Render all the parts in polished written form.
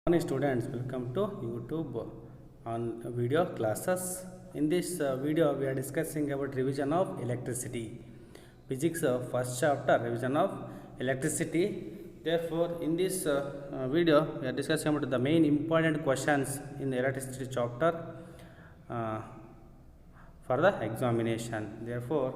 Morning students, welcome to YouTube on video classes. In this video we are discussing about revision of electricity, physics first chapter, revision of electricity. Therefore in this video we are discussing about the main important questions in the electricity chapter for the examination. Therefore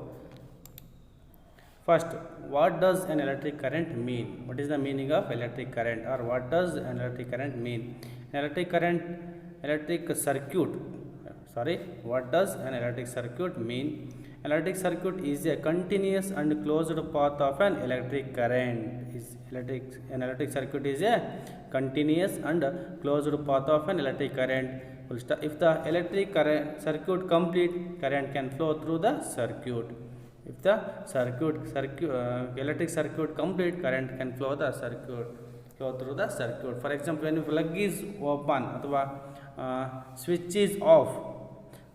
first, what does an electric current mean? What is the meaning of electric current, or what does an electric current mean? Electric circuit. What does an electric circuit mean? Electric circuit is a continuous and closed path of an electric current. An electric circuit is a continuous and closed path of an electric current. If the electric current circuit complete, current can flow through the circuit. If the electric circuit complete, current can flow through the circuit. For example, when plug is open or switch is off,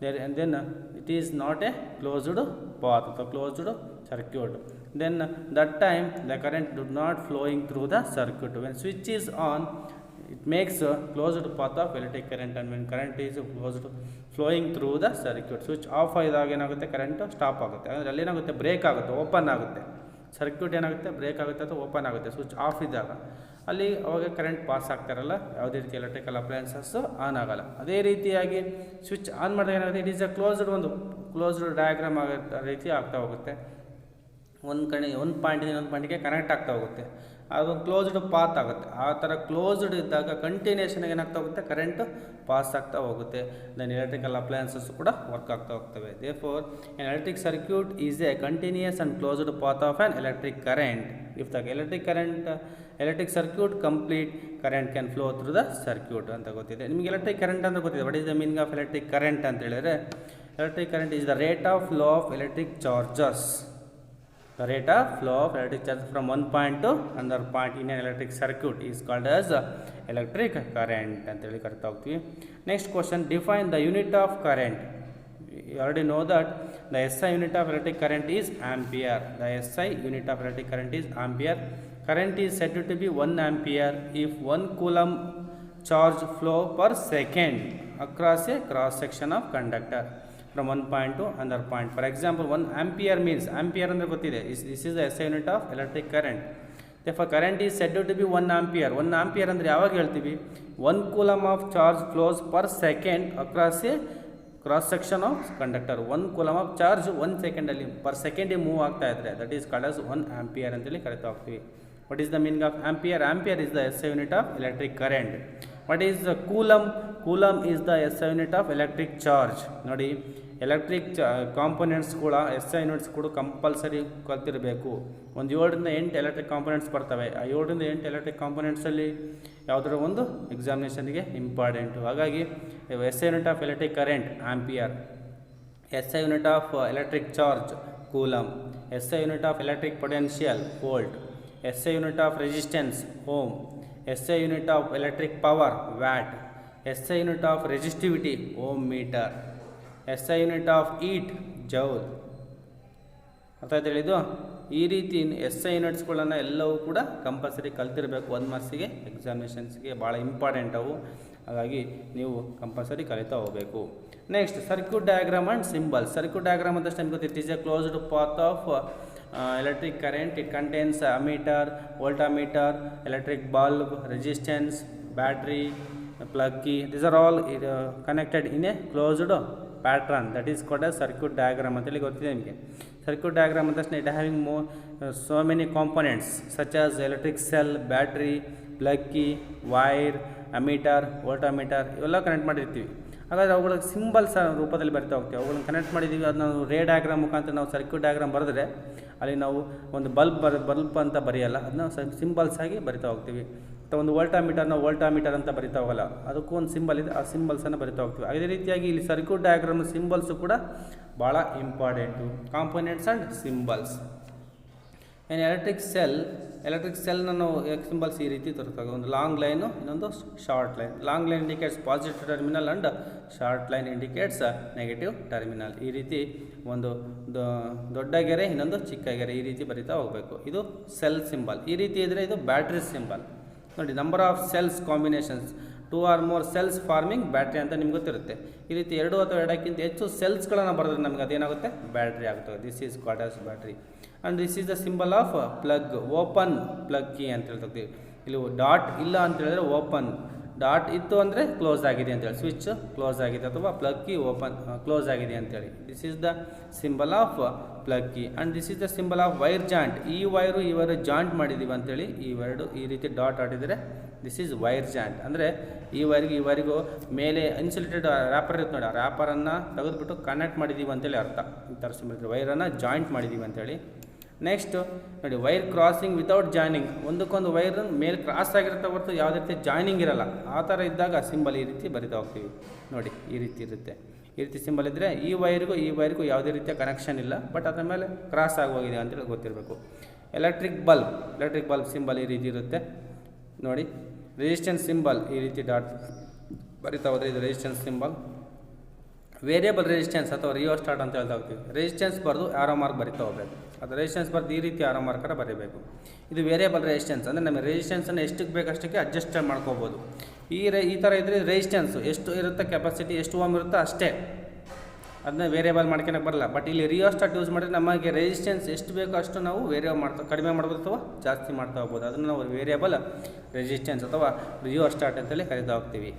then it is not a closed path or closed circuit. Then that time the current do not flowing through the circuit. When switch is on, it makes a closed path of electric current, and when current is closed flowing through the circuit. Switch off ಆದಾಗ ಏನಾಗುತ್ತೆ, current stop ಆಗುತ್ತೆ. ಅಂದರೆ ಅಲ್ಲಿ ಏನಾಗುತ್ತೆ, break ಆಗುತ್ತೆ, open ಆಗುತ್ತೆ. Circuit ಏನಾಗುತ್ತೆ, break ಆಗುತ್ತೆ ಅಥವಾ ಓಪನ್ ಆಗುತ್ತೆ. ಸ್ವಿಚ್ ಆಫ್ ಇದ್ದಾಗ ಅಲ್ಲಿ ಅವಾಗ ಕರೆಂಟ್ ಪಾಸ್ ಆಗ್ತಾರಲ್ಲ, ಯಾವುದೇ ರೀತಿ ಎಲೆಕ್ಟ್ರಿಕಲ್ ಅಪ್ಲಯನ್ಸಸ್ಸು ಆನ್ ಆಗಲ್ಲ. ಅದೇ ರೀತಿಯಾಗಿ ಸ್ವಿಚ್ ಆನ್ ಮಾಡಿದಾಗ ಏನಾಗುತ್ತೆ, it is a closed diagram ಆಗೋ ರೀತಿ ಆಗ್ತಾ ಹೋಗುತ್ತೆ. ಒಂದು ಪಾಯಿಂಟಿಂದ ಇನ್ನೊಂದು ಪಾಯಿಂಟಿಗೆ ಕನೆಕ್ಟ್ ಆಗ್ತಾ ಹೋಗುತ್ತೆ. ಅದು ಕ್ಲೋಸ್ಡ್ ಪಾತ್ ಆಗುತ್ತೆ. ಆ ಥರ ಕ್ಲೋಸ್ಡ್ ಇದ್ದಾಗ ಕಂಟಿನ್ಯೂಷನ್ ಏನಾಗ್ತಾ ಹೋಗುತ್ತೆ, ಕರೆಂಟ್ ಪಾಸ್ ಆಗ್ತಾ ಹೋಗುತ್ತೆ. ದೆನ್ ಎಲೆಕ್ಟ್ರಿಕಲ್ ಅಪ್ಲಯನ್ಸಸ್ ಕೂಡ ವರ್ಕ್ ಆಗ್ತಾ ಹೋಗ್ತವೆ. Therefore N electric circuit is A continuous and closed path of on electric current. If the electric circuit complete, current can flow through the circuit ಅಂತ ಗೊತ್ತಿದೆ. ನಿಮಗೆ electric current ಅಂತ ಗೊತ್ತಿದೆ. What is the meaning of electric current ಅಂತ ಹೇಳಿದರೆ, electric current is the rate of flow of electric charges. The rate of flow of electric charge from one point to another point in an electric circuit is called as electric current ಅಂತ ಹೇಳಿ ಕರಿತಾ ಹೋಗ್ತೀವಿ. Next question, define the unit of current. You already know that the SI unit of electric current is ampere. The SI unit of electric current is ampere. Current is said to be 1 ampere if 1 coulomb charge flow per second across a cross section of conductor from one point to another point. For example, 1 ampere means, ampere ಅಂದರೆ ಗೊತ್ತಿದೆ, this is the SI unit of electric current. Therefore current is said to be 1 ampere. 1 ampere ಅಂದರೆ ಯಾವಾಗ ಹೇಳ್ತೀವಿ, 1 coulomb of charge flows per second across a cross section of conductor. 1 coulomb of charge 1 ಸೆಕೆಂಡಲ್ಲಿ per second move ಆಗ್ತಾ ಇದ್ರೆ, that is called as 1 ampere ಅಂತೇಳಿ ಕರಿತಾ ಹೋಗ್ತೀವಿ. What is the meaning of ampere? Ampere is the SI unit of electric current. What is the coulomb? Coulomb is the SI unit of electric charge. ನೋಡಿ, electric ಕಾಂಪೊನೆಂಟ್ಸ್ಗಳ SI units ಕೂಡ compulsory ಕಲ್ತಿರಬೇಕು. ಒಂದು 7 ರಿಂದ 8 electric components ಬರ್ತವೆ. ಆ 7 ರಿಂದ 8 electric ಕಾಂಪೊನೆಂಟ್ಸಲ್ಲಿ ಯಾವುದರ ಒಂದು ಎಕ್ಸಾಮಿನೇಷನ್ಗೆ ಇಂಪಾರ್ಟೆಂಟು. ಹಾಗಾಗಿ SI unit of electric current ampere, SI unit of electric charge coulomb, SI unit of electric potential volt, SI unit of resistance ohm, SI unit of electric power watt, SI unit of resistivity ohm metre, SI unit of heat joule. ಅರ್ಥ ಆಯ್ತು ಹೇಳಿದ್ದು. ಈ ರೀತಿ SI ಯೂನಿಟ್ಸ್ಗಳನ್ನು ಎಲ್ಲವೂ ಕೂಡ compulsory ಕಲ್ತಿರಬೇಕು. 1 ಮಾರ್ಕ್ಸಿಗೆ ಎಕ್ಸಾಮಿನೇಷನ್ಸ್ಗೆ ಭಾಳ important ಅವು. ಹಾಗಾಗಿ ನೀವು ಕಂಪಲ್ಸರಿ ಕಲಿತಾ ಹೋಗಬೇಕು. Next, circuit diagram and symbol. Circuit diagram ಅಂತ ಏನು ಗೊತ್ತಿತ್ತು, it is A closed path of electric current. It contains ammeter, voltmeter, electric bulb, resistance, battery, plug key. These are all connected in a closed pattern. That is called as circuit diagram ಅಂತ ಹೇಳಿ ಗೊತ್ತಿದೆ ನಿಮಗೆ. Circuit diagram ಅಂತ it having so many components such as electric cell, battery, plug key, wire, ammeter, voltmeter ಇವೆಲ್ಲ connect ಮಾಡಿರ್ತೀವಿ. ಹಾಗಾದರೆ ಅವುಗಳ symbols ರೂಪದಲ್ಲಿ ಬರಿತಾ ಹೋಗ್ತೀವಿ. ಅವುಗಳನ್ನು ಕನೆಕ್ಟ್ ಮಾಡಿದ್ದೀವಿ. ಅದು ನಾವು ರೇ ಡಯಾಗ್ರಾಮ್ ಮುಖಾಂತರ ನಾವು ಸರ್ಕ್ಯೂಟ್ ಡಯಾಗ್ರಾಮ್ ಬರೆದ್ರೆ ಅಲ್ಲಿ ನಾವು ಒಂದು ಬಲ್ಬ್ ಅಂತ ಬರೆಯಲ್ಲ, ಅದನ್ನ ಸಿಂಬಲ್ಸ್ ಆಗಿ ಬರಿತಾ ಹೋಗ್ತೀವಿ. ಅಥವಾ ಒಂದು ವೋಲ್ಟಾಮೀಟರ್ ಅಂತ ಬರಿತಾ ಹೋಗಲ್ಲ, ಅದಕ್ಕೂ ಒಂದು ಸಿಂಬಲ್ ಇದೆ, ಆ ಸಿಂಬಲ್ಸನ್ನು ಬರಿತಾ ಹೋಗ್ತೀವಿ. ಅದೇ ರೀತಿಯಾಗಿ ಇಲ್ಲಿ ಸರ್ಕ್ಯೂಟ್ ಡಯಾಗ್ರಾಮ್ ಸಿಂಬಲ್ಸು ಕೂಡ ಭಾಳ important. Components and symbols. Electric ಸೆಲ್ನ ನಾವು ಸಿಂಬಲ್ಸ್ ಈ ರೀತಿ ತೋರಿಸ್ತಾರೆ. ಒಂದು ಲಾಂಗ್ ಲೈನು, ಇನ್ನೊಂದು short line. Long line indicates positive terminal and short line indicates negative terminal. ಈ ರೀತಿ ಒಂದು ದೊಡ್ಡ ಗೆರೆ, ಇನ್ನೊಂದು ಚಿಕ್ಕ ಗೆರೆ, ಈ ರೀತಿ ಬರಿತಾ ಹೋಗಬೇಕು. ಇದು ಸೆಲ್ ಸಿಂಬಲ್. ಈ ರೀತಿ ಇದ್ದರೆ ಇದು ಬ್ಯಾಟ್ರಿ ಸಿಂಬಲ್. ನೋಡಿ number of cells combinations 2 or more cells farming battery ಅಂತ ನಿಮ್ಗೆ ಗೊತ್ತಿರುತ್ತೆ. ಈ ರೀತಿ 2 ಅಥವಾ 2ಕ್ಕಿಂತ ಹೆಚ್ಚು ಸೆಲ್ಸ್ಗಳನ್ನು ಬರೆದ್ರೆ ನಮಗೆ ಅದೇನಾಗುತ್ತೆ ಬ್ಯಾಟ್ರಿ ಆಗುತ್ತೆ. This is called as battery. And this is the symbol of plug, open plug key ಅಂತ ಹೇಳ್ತೀವಿ. ಇಲ್ಲಿ ಡಾಟ್ ಇಲ್ಲ ಅಂತ ಹೇಳಿದ್ರೆ ಓಪನ್, ಡಾಟ್ ಇತ್ತು ಅಂದರೆ ಕ್ಲೋಸ್ ಆಗಿದೆ ಅಂತೇಳಿ, ಸ್ವಿಚ್ ಕ್ಲೋಸ್ ಆಗಿದೆ ಅಥವಾ ಪ್ಲಗ್ ಕೀ ಓಪನ್ ಕ್ಲೋಸ್ ಆಗಿದೆ ಅಂತೇಳಿ. This is the symbol of plug key. And this is the symbol of wire joint. ಈ ವೈರು ಜಾಯಿಂಟ್ ಮಾಡಿದ್ದೀವಿ ಅಂತೇಳಿ ಈ ರೀತಿ ಡಾಟ್ ಆಡಿದರೆ ದಿಸ್ ಈಸ್ ವೈರ್ ಜಾಯಿಂಟ್. ಅಂದರೆ ಈ ವೈರಿಗೂ ಮೇಲೆ ಇನ್ಸುಲೇಟೆಡ್ ರ್ಯಾಪರ್ ಇರುತ್ತೆ ನೋಡಿ, ಆ ರ್ಯಾಪರನ್ನು ತೆಗೆದುಬಿಟ್ಟು ಕನೆಕ್ಟ್ ಮಾಡಿದ್ದೀವಿ ಅಂತೇಳಿ ಅರ್ಥ. ಈ ಥರ ಸಿಂಬಲ್ ವೈರನ್ನು ಜಾಯಿಂಟ್ ಮಾಡಿದ್ದೀವಿ ಅಂತೇಳಿ. ನೆಕ್ಸ್ಟ್ ನೋಡಿ ವೈರ್ ಕ್ರಾಸಿಂಗ್ ವಿತೌಟ್ ಜಾಯ್ನಿಂಗ್. ಒಂದಕ್ಕೊಂದು ವೈರ್ ಮೇಲೆ ಕ್ರಾಸ್ ಆಗಿರುತ್ತೆ ಹೊರತು ಯಾವುದೇ ರೀತಿ ಜಾಯ್ನಿಂಗ್ ಇರಲ್ಲ. ಆ ಥರ ಇದ್ದಾಗ ಸಿಂಬಲ್ ಈ ರೀತಿ ಬರಿತಾ ಹೋಗ್ತೀವಿ ನೋಡಿ, ಈ ರೀತಿ ಇರುತ್ತೆ. ಈ ರೀತಿ ಸಿಂಬಲ್ ಇದ್ದರೆ ಈ ವೈರಿಗೂ ಯಾವುದೇ ರೀತಿಯ ಕನೆಕ್ಷನ್ ಇಲ್ಲ, ಬಟ್ ಅದರ ಮೇಲೆ ಕ್ರಾಸ್ ಆಗೋಗಿದೆ ಅಂತೇಳಿ ಗೊತ್ತಿರಬೇಕು. ಎಲೆಕ್ಟ್ರಿಕ್ ಬಲ್ಬ್ ಸಿಂಬಲ್ ಈ ರೀತಿ ಇರುತ್ತೆ ನೋಡಿ. ರೆಸಿಸ್ಟೆನ್ಸ್ ಸಿಂಬಲ್ ಈ ರೀತಿ ಡಾಟ್ ಬರಿತಾ ಹೋದರೆ ಇದು ರೆಸಿಸ್ಟೆನ್ಸ್ ಸಿಂಬಲ್. ವೇರಿಯಬಲ್ ರೆಸಿಸ್ಟೆನ್ಸ್ ಅಥವಾ ರಿಯೋಸ್ಟಾಟ್ ಅಂತ ಹೇಳ್ತಾ ಹೋಗ್ತೀವಿ. ರೆಸಿಸ್ಟೆನ್ಸ್ ಬರೆದು ಆರೋ ಮಾರ್ಕ್ ಬರಿತಾ ಹೋಗಬೇಕು. ಅದು ರೆಸಿಸ್ಟೆನ್ಸ್ ಬರೆದು ಈ ರೀತಿ ಆರೋ ಮಾರ್ಕರ ಬರೀಬೇಕು. ಇದು ವೇರಿಯಬಲ್ ರೆಸಿಸ್ಟೆನ್ಸ್ ಅಂದರೆ ನಮಗೆ ರೆಸಿಸ್ಟೆನ್ಸನ್ನು ಎಷ್ಟಕ್ಕೆ ಬೇಕಷ್ಟಕ್ಕೆ ಅಡ್ಜಸ್ಟ್ ಮಾಡ್ಕೋಬೋದು. ಈ ಥರ ಇದ್ದರೆ ರೆಸಿಸ್ಟೆನ್ಸು ಎಷ್ಟು ಇರುತ್ತೆ, ಕೆಪಾಸಿಟಿ ಎಷ್ಟು ಓಮ್ ಇರುತ್ತೋ ಅಷ್ಟೇ, ಅದನ್ನ ವೇರಿಯಬಲ್ ಮಾಡ್ಕೊಳಕ್ಕೆ ಬರಲ್ಲ. ಬಟ್ ಇಲ್ಲಿ ರಿಯೋಸ್ಟಾಟ್ ಯೂಸ್ ಮಾಡಿದ್ರೆ ನಮಗೆ ರೆಸಿಸ್ಟೆನ್ಸ್ ಎಷ್ಟು ಬೇಕೋ ಅಷ್ಟು ನಾವು ಕಡಿಮೆ ಮಾಡ್ಬೋದು ಅಥವಾ ಜಾಸ್ತಿ ಮಾಡ್ತಾ ಹೋಗ್ಬೋದು. ಅದನ್ನು ನಾವು ವೇರಿಯಬಲ್ ರೆಸಿಸ್ಟೆನ್ಸ್ ಅಥವಾ ರಿಯೋಸ್ಟಾಟ್ ಅಂತೇಳಿ ಕರಿತಾ ಹೋಗ್ತೀವಿ.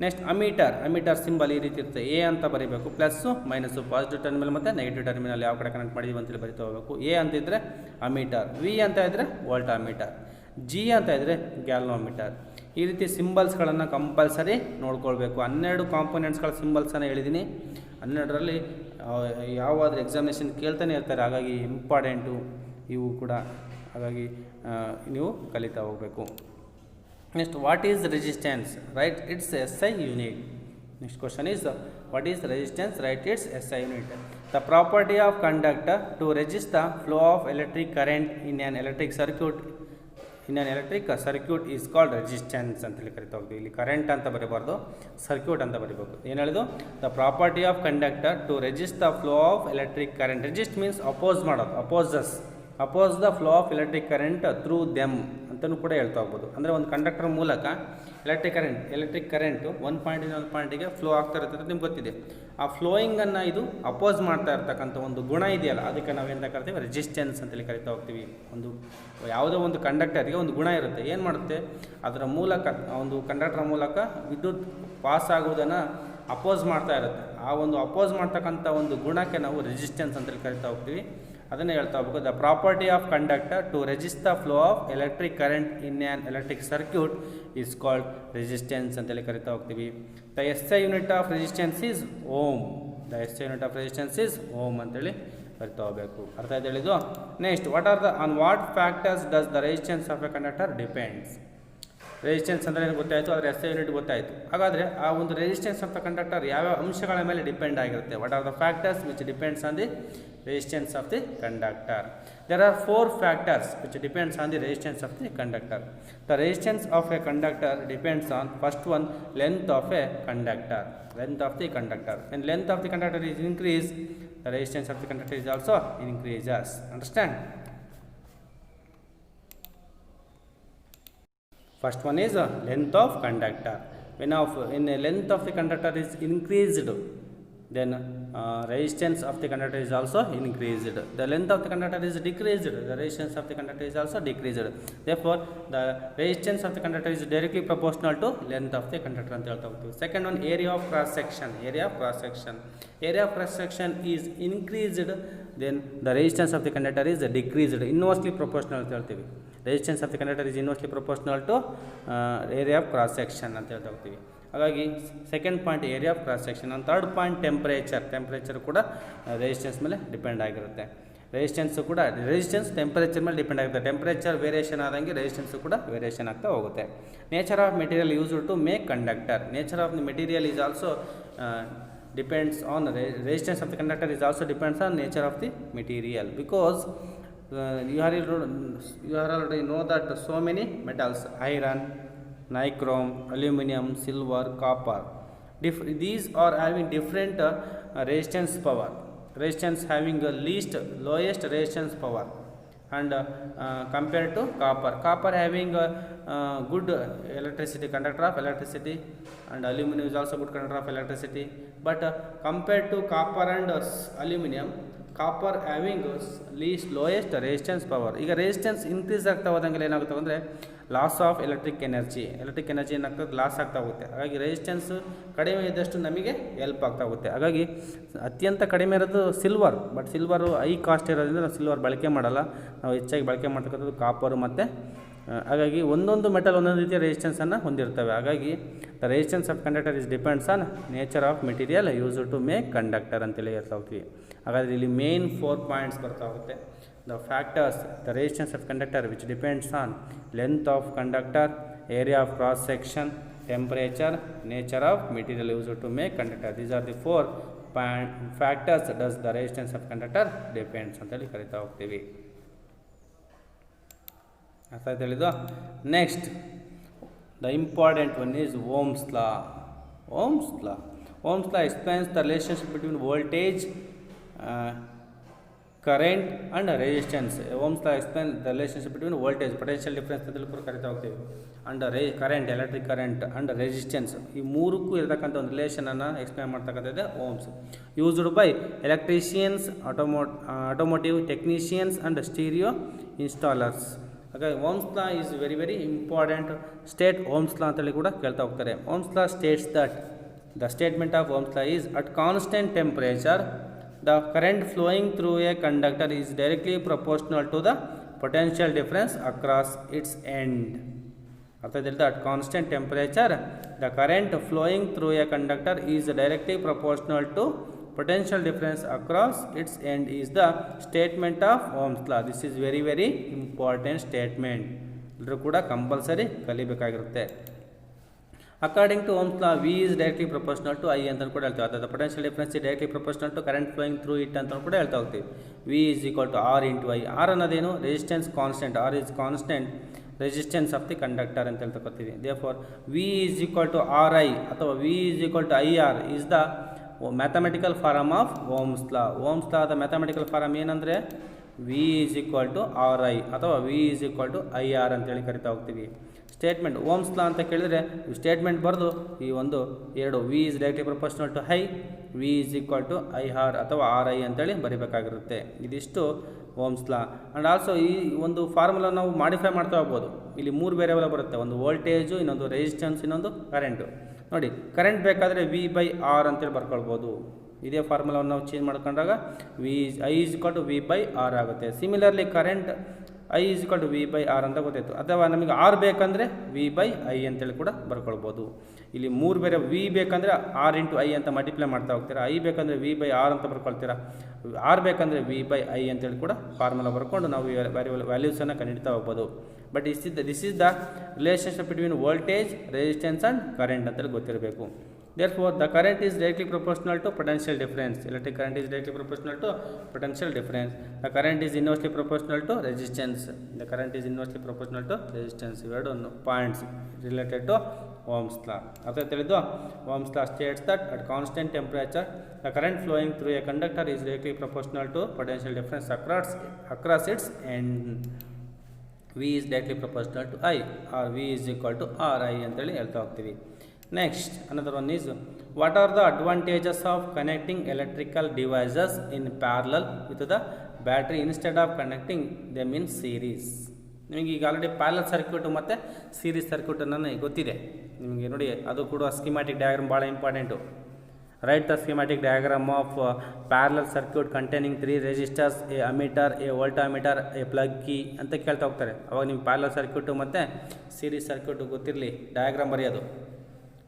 ನೆಕ್ಸ್ಟ್ ಅಮೀಟರ್ ಸಿಂಬಲ್ ಈ ರೀತಿ ಇರುತ್ತೆ. ಎ ಅಂತ ಬರೀಬೇಕು, ಪ್ಲಸ್ಸು ಮೈನಸ್ಸು, ಪಾಸಿಟಿವ್ ಟರ್ಮಿನಲ್ ಮತ್ತು ನೆಗೆಟಿವ್ ಟರ್ಮಿನಲ್ ಯಾವ ಕಡೆ ಕನೆಕ್ಟ್ ಮಾಡಿದ್ದೀವಿ ಅಂತೇಳಿ ಬರಿತಾ ಹೋಗಬೇಕು. ಎ ಅಂತ ಇದ್ದರೆ ಅಮೀಟರ್, ವಿ ಅಂತ ಇದ್ದರೆ ವೋಲ್ಟಾಮೀಟರ್, ಜಿ ಅಂತ ಇದ್ದರೆ ಗ್ಯಾಲ್ನೋಮೀಟರ್. ಈ ರೀತಿ ಸಿಂಬಲ್ಸ್ಗಳನ್ನು ಕಂಪಲ್ಸರಿ ನೋಡ್ಕೊಳ್ಬೇಕು. 12 ಕಾಂಪೊನೆಂಟ್ಸ್ಗಳ ಸಿಂಬಲ್ಸನ್ನು ಹೇಳಿದ್ದೀನಿ. 12ರಲ್ಲಿ ಯಾವಾದರೂ ಎಕ್ಸಾಮಿನೇಷನ್ ಕೇಳ್ತಾನೆ ಇರ್ತಾರೆ, ಹಾಗಾಗಿ ಇಂಪಾರ್ಟೆಂಟು ಇವು ಕೂಡ, ಹಾಗಾಗಿ ನೀವು ಕಲಿತಾ ಹೋಗಬೇಕು. Next, what is resistance? Write its SI unit. Next question is what is resistance? Write its SI unit. The property of conductor to resist the flow of electric current in an electric circuit is called resistance ಅಂತ ಹೇಳಿ ಕರಿತಾ ಹೋಗ್ತೀವಿ. ಇಲ್ಲಿ current ಅಂತ ಬರೀಬಾರ್ದು, circuit ಅಂತ ಬರೀಬೇಕು. ಏನು ಹೇಳಿದು? The property of conductor to resist the flow of electric current. Resist means oppose ಮಾಡೋದು, oppose the flow of electric current through them ಅಂತಲೂ ಕೂಡ ಹೇಳ್ತಾ ಹೋಗ್ಬೋದು. ಅಂದರೆ ಒಂದು ಕಂಡಕ್ಟರ್ ಮೂಲಕ ಎಲೆಕ್ಟ್ರಿಕ್ ಕರೆಂಟು ಒಂದು ಪಾಯಿಂಟಿಂದ ಒಂದು ಪಾಯಿಂಟಿಗೆ ಫ್ಲೋ ಆಗ್ತಾ ಇರುತ್ತೆ ಅಂತ ನಿಮ್ಗೆ ಗೊತ್ತಿದೆ. ಆ ಫ್ಲೋಯಿಂಗನ್ನು ಇದು ಅಪೋಸ್ ಮಾಡ್ತಾ ಇರ್ತಕ್ಕಂಥ ಒಂದು ಗುಣ ಇದೆಯಲ್ಲ, ಅದಕ್ಕೆ ನಾವೇನು ಕರಿತೀವಿ ರೆಸಿಸ್ಟೆನ್ಸ್ ಅಂತೇಳಿ ಕರಿತಾ ಹೋಗ್ತೀವಿ. ಯಾವುದೋ ಒಂದು ಕಂಡಕ್ಟರ್ಗೆ ಒಂದು ಗುಣ ಇರುತ್ತೆ, ಏನು ಮಾಡುತ್ತೆ, ಅದರ ಮೂಲಕ ಒಂದು ಕಂಡಕ್ಟರ್ ಮೂಲಕ ವಿದ್ಯುತ್ ಪಾಸ್ ಆಗುವುದನ್ನು ಅಪೋಸ್ ಮಾಡ್ತಾ ಇರುತ್ತೆ. ಆ ಒಂದು ಅಪೋಸ್ ಮಾಡ್ತಕ್ಕಂಥ ಒಂದು ಗುಣಕ್ಕೆ ನಾವು ರೆಸಿಸ್ಟೆನ್ಸ್ ಅಂತೇಳಿ ಕರಿತಾ ಹೋಗ್ತೀವಿ. ಅದನ್ನೇ ಹೇಳ್ತಾ ಹೋಗ್ಬೇಕು. The property of conductor to resist the flow of electric current in an electric circuit is called resistance ಅಂತೇಳಿ ಕರಿತಾ ಹೋಗ್ತೀವಿ. The SI unit of resistance is ohm. ಅಂತೇಳಿ ಕರಿತಾ ಹೋಗಬೇಕು. ಅರ್ಥ ಆಯ್ತು ಹೇಳಿದ್ದು. Next, on what factors does the resistance of a conductor depends. Resistance ಅಂದರೆ ಗೊತ್ತಾಯಿತು, ಅದರ SI ಯೂನಿಟ್ ಗೊತ್ತಾಯಿತು. ಹಾಗಾದರೆ ಆ ಒಂದು ರೆಸಿಸ್ಟೆನ್ಸ್ ಆಫ್ ದ ಕಂಡಕ್ಟರ್ ಯಾವ್ಯಾವ ಅಂಶಗಳ ಮೇಲೆ ಡಿಪೆಂಡ್ ಆಗಿರುತ್ತೆ? What are the factors which depends on the resistance of the conductor? There are 4 factors which depends on the resistance of the conductor. The resistance of a conductor depends on, first one, length of a conductor. When length of the conductor is increased, the resistance of the conductor is also increases. Understand? First one is length of conductor. When the length of the conductor is increased, then resistance of the conductor is also increased. The length of the conductor is decreased, the resistance of the conductor is also decreased. Therefore, the resistance of the conductor is directly proportional to length of the conductor ಅಂತ ಹೇಳ್ತಾ ಹೋಗ್ತೀವಿ. Second one, area of cross section. Area of cross section is increased, then the resistance of the conductor is decreased, inversely proportional ಅಂತ ಹೇಳ್ತೀವಿ. Resistance of the conductor is inversely proportional to area of cross section ಅಂತ ಹೇಳ್ತಾ ಹೋಗ್ತೀವಿ. ಹಾಗಾಗಿ second point area of cross section. And third point temperature ಕೂಡ resistance ಮೇಲೆ depend ಆಗಿರುತ್ತೆ. Resistance temperature ಮೇಲೆ ಡಿಪೆಂಡ್ ಆಗುತ್ತೆ. ಟೆಂಪರೇಚರ್ ವೇರಿಯೇಷನ್ ಆದಂಗೆ ರೆಸಿಸ್ಟೆನ್ಸು ಕೂಡ ವೇರಿಯೇಷನ್ ಆಗ್ತಾ ಹೋಗುತ್ತೆ. Nature of material used to make conductor. Nature of the material is also depends on resistance of the conductor is also depends on nature of the material, because you already know that so many metals, iron, nichrome, aluminum, silver, copper, these are having different resistance power. Resistance having the lowest resistance power, and compared to copper having good electricity, conductor of electricity, and aluminum is also good conductor of electricity, but compared to copper and aluminum, copper having lowest resistance power. ಈಗ resistance increase ಆಗ್ತಾ ಹೋದಂಗೆಲ್ಲ ಏನಾಗುತ್ತೆ ಅಂದರೆ loss of electric energy ಏನಾಗ್ತದೆ, loss ಆಗ್ತಾ ಹೋಗುತ್ತೆ. ಹಾಗಾಗಿ resistance ಕಡಿಮೆ ಇದ್ದಷ್ಟು ನಮಗೆ ಹೆಲ್ಪ್ ಆಗ್ತಾ ಹೋಗುತ್ತೆ. ಹಾಗಾಗಿ ಅತ್ಯಂತ ಕಡಿಮೆ ಇರೋದು silver, but silver high cost ಇರೋದ್ರಿಂದ ನಾವು ಸಿಲ್ವರ್ ಬಳಕೆ ಮಾಡಲ್ಲ, ನಾವು ಹೆಚ್ಚಾಗಿ ಬಳಕೆ ಮಾಡ್ತಕ್ಕಂಥದ್ದು ಕಾಪರು ಮತ್ತು ಹಾಗಾಗಿ ಒಂದೊಂದು ಮೆಟಲ್ ಒಂದೊಂದು ರೀತಿಯ ರೆಸಿಸ್ಟೆನ್ಸನ್ನು ಹೊಂದಿರ್ತವೆ. ಹಾಗಾಗಿ the resistance of conductor is depends on nature of material use to make conductor ಅಂತೇಳಿ ಹೇಳ್ತಾ ಹೋಗ್ತೀವಿ. ಹಾಗಾದರೆ ಇಲ್ಲಿ ಮೇನ್ 4 ಪಾಯಿಂಟ್ಸ್ ಬರ್ತಾ ಹೋಗುತ್ತೆ. The factors, the resistance of conductor which depends on length of conductor, area of cross section, temperature, nature of material use to make conductor. These are the 4 factors does the resistance of conductor depends ಅಂತೇಳಿ ಕರಿತಾ ಹೋಗ್ತೀವಿ. ಅರ್ಥ ಆಯ್ತು ಹೇಳಿದ್ದು. Next the important one is Ohm's law. Ohm's law explains the relationship between voltage, current and resistance. Ohm's law explain the relationship between voltage, potential difference ಅಂತೇಳಿ ಕೂಡ ಕರಿತಾ ಹೋಗ್ತೀವಿ, and current, electric current and resistance. ಈ ಮೂರಕ್ಕೂ ಇರತಕ್ಕಂಥ ಒಂದು ರಿಲೇಷನನ್ನು explain ಮಾಡ್ತಕ್ಕಂಥದ್ದೇ Ohm's. Used by electricians, automotive technicians and stereo installers. ಹಾಗಾಗಿ Ohm's law is very very important. State Ohm's law ಅಂತೇಳಿ ಕೂಡ ಕೇಳ್ತಾ ಹೋಗ್ತಾರೆ. Ohm's law states that the statement of Ohm's law is at constant temperature the current flowing through a conductor is directly proportional to the potential difference across its end. At constant temperature, the current flowing through a conductor is directly proportional to potential difference across its end is the statement of Ohm's law. This is very very important statement. ಎಲ್ಲರೂ ಕೂಡ compulsory ಕಲಿಬೇಕಾಗಿರುತ್ತೆ. According to Ohm's law, V is directly proportional to I ಅಂತ ಕೂಡ ಹೇಳ್ತೀವಿ. ಅಥವಾ potential difference is directly proportional to current flowing through it ಅಂತ ಕೂಡ ಹೇಳ್ತಾ ಹೋಗ್ತೀವಿ. V is equal to R into I. R ಅನ್ನೋದೇನು? Resistance constant. R is constant resistance of the conductor ಅಂತ ಹೇಳ್ತಕ್ಕೋತೀವಿ. Therefore, V is equal to Ri ಅಥವಾ V is equal to IR is the mathematical form of Ohm's law. Ohm's law the mathematical form ಏನಂದರೆ V is equal to Ri ಅಥವಾ V is equal to IR ಅಂತೇಳಿ ಕರಿತಾ ಹೋಗ್ತೀವಿ. Statement Ohm's law ಅಂತ ಕೇಳಿದರೆ statement ಬರೆದು ಈ ಒಂದು ಎರಡು V is directly proportional to I, V is equal to I R ಅಥವಾ ಆರ್ ಐ ಅಂತೇಳಿ ಬರೀಬೇಕಾಗಿರುತ್ತೆ. ಇದಿಷ್ಟು ಓಮ್ಸ್ ಲಾ. ಆ್ಯಂಡ್ ಆಲ್ಸೋ ಈ ಒಂದು ಫಾರ್ಮುಲಾ ನಾವು ಮಾಡಿಫೈ ಮಾಡ್ತಾ ಹೋಗ್ಬೋದು. ಇಲ್ಲಿ 3 ವೇರಿಯಬಲ್ ಬರುತ್ತೆ, ಒಂದು ವೋಲ್ಟೇಜು, ಇನ್ನೊಂದು ರೆಸಿಸ್ಟೆನ್ಸ್, ಇನ್ನೊಂದು ಕರೆಂಟು. ನೋಡಿ, ಕರೆಂಟ್ ಬೇಕಾದರೆ ವಿ ಬೈ ಆರ್ ಅಂತೇಳಿ ಬರ್ಕೊಳ್ಬೋದು. ಇದೇ ಫಾರ್ಮುಲಾವನ್ನು ನಾವು ಚೇಂಜ್ ಮಾಡ್ಕೊಂಡಾಗ I is equal to V by R ಆಗುತ್ತೆ. Similarly current I is equal to V by R ಅಂತ ಗೊತ್ತಾಯಿತು. ಅಥವಾ ನಮಗೆ ಆರ್ ಬೇಕಂದರೆ ವಿ ಬೈ ಐ ಅಂತೇಳಿ ಕೂಡ ಬರ್ಕೊಳ್ಬೋದು. ಇಲ್ಲಿ 3 ಬೇರೆ ವಿ ಬೇಕಂದರೆ ಆರ್ ಇಂಟು ಐ ಅಂತ ಮಲ್ಟಿಪ್ಲೈ ಮಾಡ್ತಾ ಹೋಗ್ತೀರಾ, ಐ ಬೇಕಂದರೆ ವಿ ಬೈ ಆರ್ ಅಂತ ಬರ್ಕೊಳ್ತೀರಾ, ಆರ್ ಬೇಕಂದರೆ ವಿ ಬೈ ಐ ಅಂತೇಳಿ ಕೂಡ ಫಾರ್ಮುಲಾ ಬರ್ಕೊಂಡು ನಾವು ವ್ಯಾಲ್ಯೂಸನ್ನು ಕಂಡುಹಿಡ್ತಾ ಹೋಗ್ಬೋದು. But this is the relationship between voltage, resistance and current ಅಂತೇಳಿ ಗೊತ್ತಿರಬೇಕು. Therefore, the current is directly proportional to potential difference. Electric current is directly proportional to potential difference. The current is inversely proportional to resistance. The current is inversely proportional to resistance. Ivedu points related to Ohm's law. After telidu, Ohm's law states that at constant temperature, the current flowing through a conductor is directly proportional to potential difference across its end. V is directly proportional to I, or V is equal to Ri ಅಂತೇಳಿ ಹೇಳ್ತಾ ಹೋಗ್ತೀವಿ. Next, another one is, what are the advantages of connecting electrical devices in parallel with the battery instead of connecting them in series? ನಿಮಗೆ ಈಗ already parallel circuit ಮತ್ತು series ಸರ್ಕ್ಯೂಟನ್ನು ಗೊತ್ತಿದೆ ನಿಮಗೆ. ನೋಡಿ, ಅದು ಕೂಡ ಸ್ಕಿಮ್ಯಾಟಿಕ್ ಡಯಾಗ್ರಾಮ್ ಭಾಳ important. Write the schematic diagram of parallel circuit containing 3 resistors, a ammeter, a voltameter, a plug key ಅಂತ ಕೇಳ್ತಾ ಹೋಗ್ತಾರೆ. ಅವಾಗ ನಿಮ್ಗೆ ಪ್ಯಾರಲಲ್ ಸರ್ಕ್ಯೂಟು ಮತ್ತು ಸೀರೀಸ್ ಸರ್ಕ್ಯೂಟು ಗೊತ್ತಿರಲಿ, ಡಯಾಗ್ರಾಮ್ ಬರೆಯೋದು.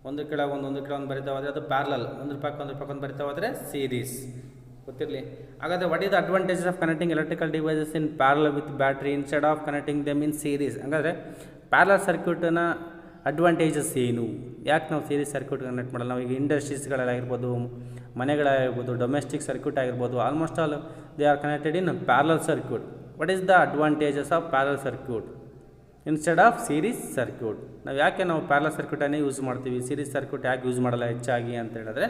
ಒಂದು ಕೆಳಗೆ ಒಂದು ಬರಿತಾ ಹೋದರೆ ಅದು ಪ್ಯಾರಲಲ್, ಒಂದು ಪಕ್ಕ ಬರಿತಾ ಹೋದರೆ ಸೀರೀಸ್ ಗೊತ್ತಿರಲಿ. ಹಾಗಾದರೆ what is the advantages of connecting electrical devices in parallel with battery instead of connecting them in series? ಹಾಗಾದರೆ ಪ್ಯಾರಲಲ್ ಸರ್ಕ್ಯೂಟನ್ನ ಅಡ್ವಾಂಟೇಜಸ್ ಏನು? ಯಾಕೆ ನಾವು ಸೀರೀಸ್ ಸರ್ಕ್ಯೂಟ್ ಕನೆಕ್ಟ್ ಮಾಡಲ್ಲ? ನಾವು ಈಗ ಇಂಡಸ್ಟ್ರೀಸ್ಗಳಾಗಿರ್ಬೋದು, ಮನೆಗಳಾಗಿರ್ಬೋದು, ಡೊಮೆಸ್ಟಿಕ್ ಸರ್ಕ್ಯೂಟ್ ಆಗಿರ್ಬೋದು, almost all they are connected in parallel circuit. What is the advantages of parallel circuit instead of series circuit? ನಾವು parallel ಸರ್ಕ್ಯೂಟನ್ನೇ use ಮಾಡ್ತೀವಿ, ಸೀರೀಸ್ ಸರ್ಕ್ಯೂಟ್ ಯಾಕೆ ಯೂಸ್ ಮಾಡಲ್ಲ ಹೆಚ್ಚಾಗಿ ಅಂತ ಹೇಳಿದ್ರೆ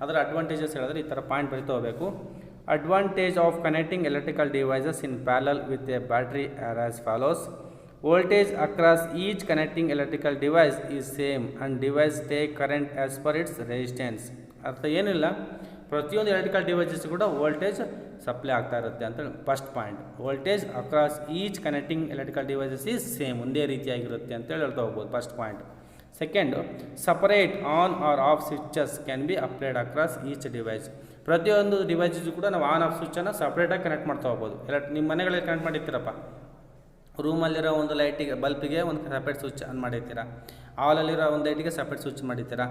ಅದರ ಅಡ್ವಾಂಟೇಜಸ್ ಹೇಳಿದ್ರೆ ಈ ಥರ ಪಾಯಿಂಟ್ ಬರಿತಾ ಹೋಗಬೇಕು. Advantage of connecting electrical devices in parallel with a battery are as follows. Voltage across each connecting electrical device is same and device take current as per its resistance. ಅರ್ಥ ಏನಿಲ್ಲ, ಪ್ರತಿಯೊಂದು electrical devices ಕೂಡ voltage supply ಆಗ್ತಾ ಇರುತ್ತೆ ಅಂತ first point. Voltage across each connecting electrical devices is same, ಒಂದೇ ರೀತಿಯಾಗಿರುತ್ತೆ ಅಂತೇಳಿ ಹೇಳ್ತಾ ಹೋಗ್ಬೋದು first point. Second, separate on or off switches can be applied across each device. ಪ್ರತಿಯೊಂದು ಡಿವೈಸಸ್ ಕೂಡ ನಾವು ಆನ್ ಆಫ್ ಸ್ವಿಚ್ಚನ್ನು ಸಪ್ರೇಟಾಗಿ ಕನೆಕ್ಟ್ ಮಾಡ್ತಾ ಹೋಗ್ಬೋದು. ನಿಮ್ಮ ಮನೆಗಳಲ್ಲಿ ಕನೆಕ್ಟ್ ಮಾಡಿರ್ತೀರಪ್ಪ, ರೂಮಲ್ಲಿರೋ ಒಂದು ಲೈಟಿಗೆ ಬಲ್ಪಿಗೆ ಒಂದು ಸಪ್ರೇಟ್ ಸ್ವಿಚ್ ಆನ್ ಮಾಡಿರ್ತೀರ, ಹಾಲಲ್ಲಿರೋ ಒಂದು ಲೈಟಿಗೆ ಸಪ್ರೇಟ್ ಸ್ವಿಚ್ ಮಾಡಿರ್ತೀರ,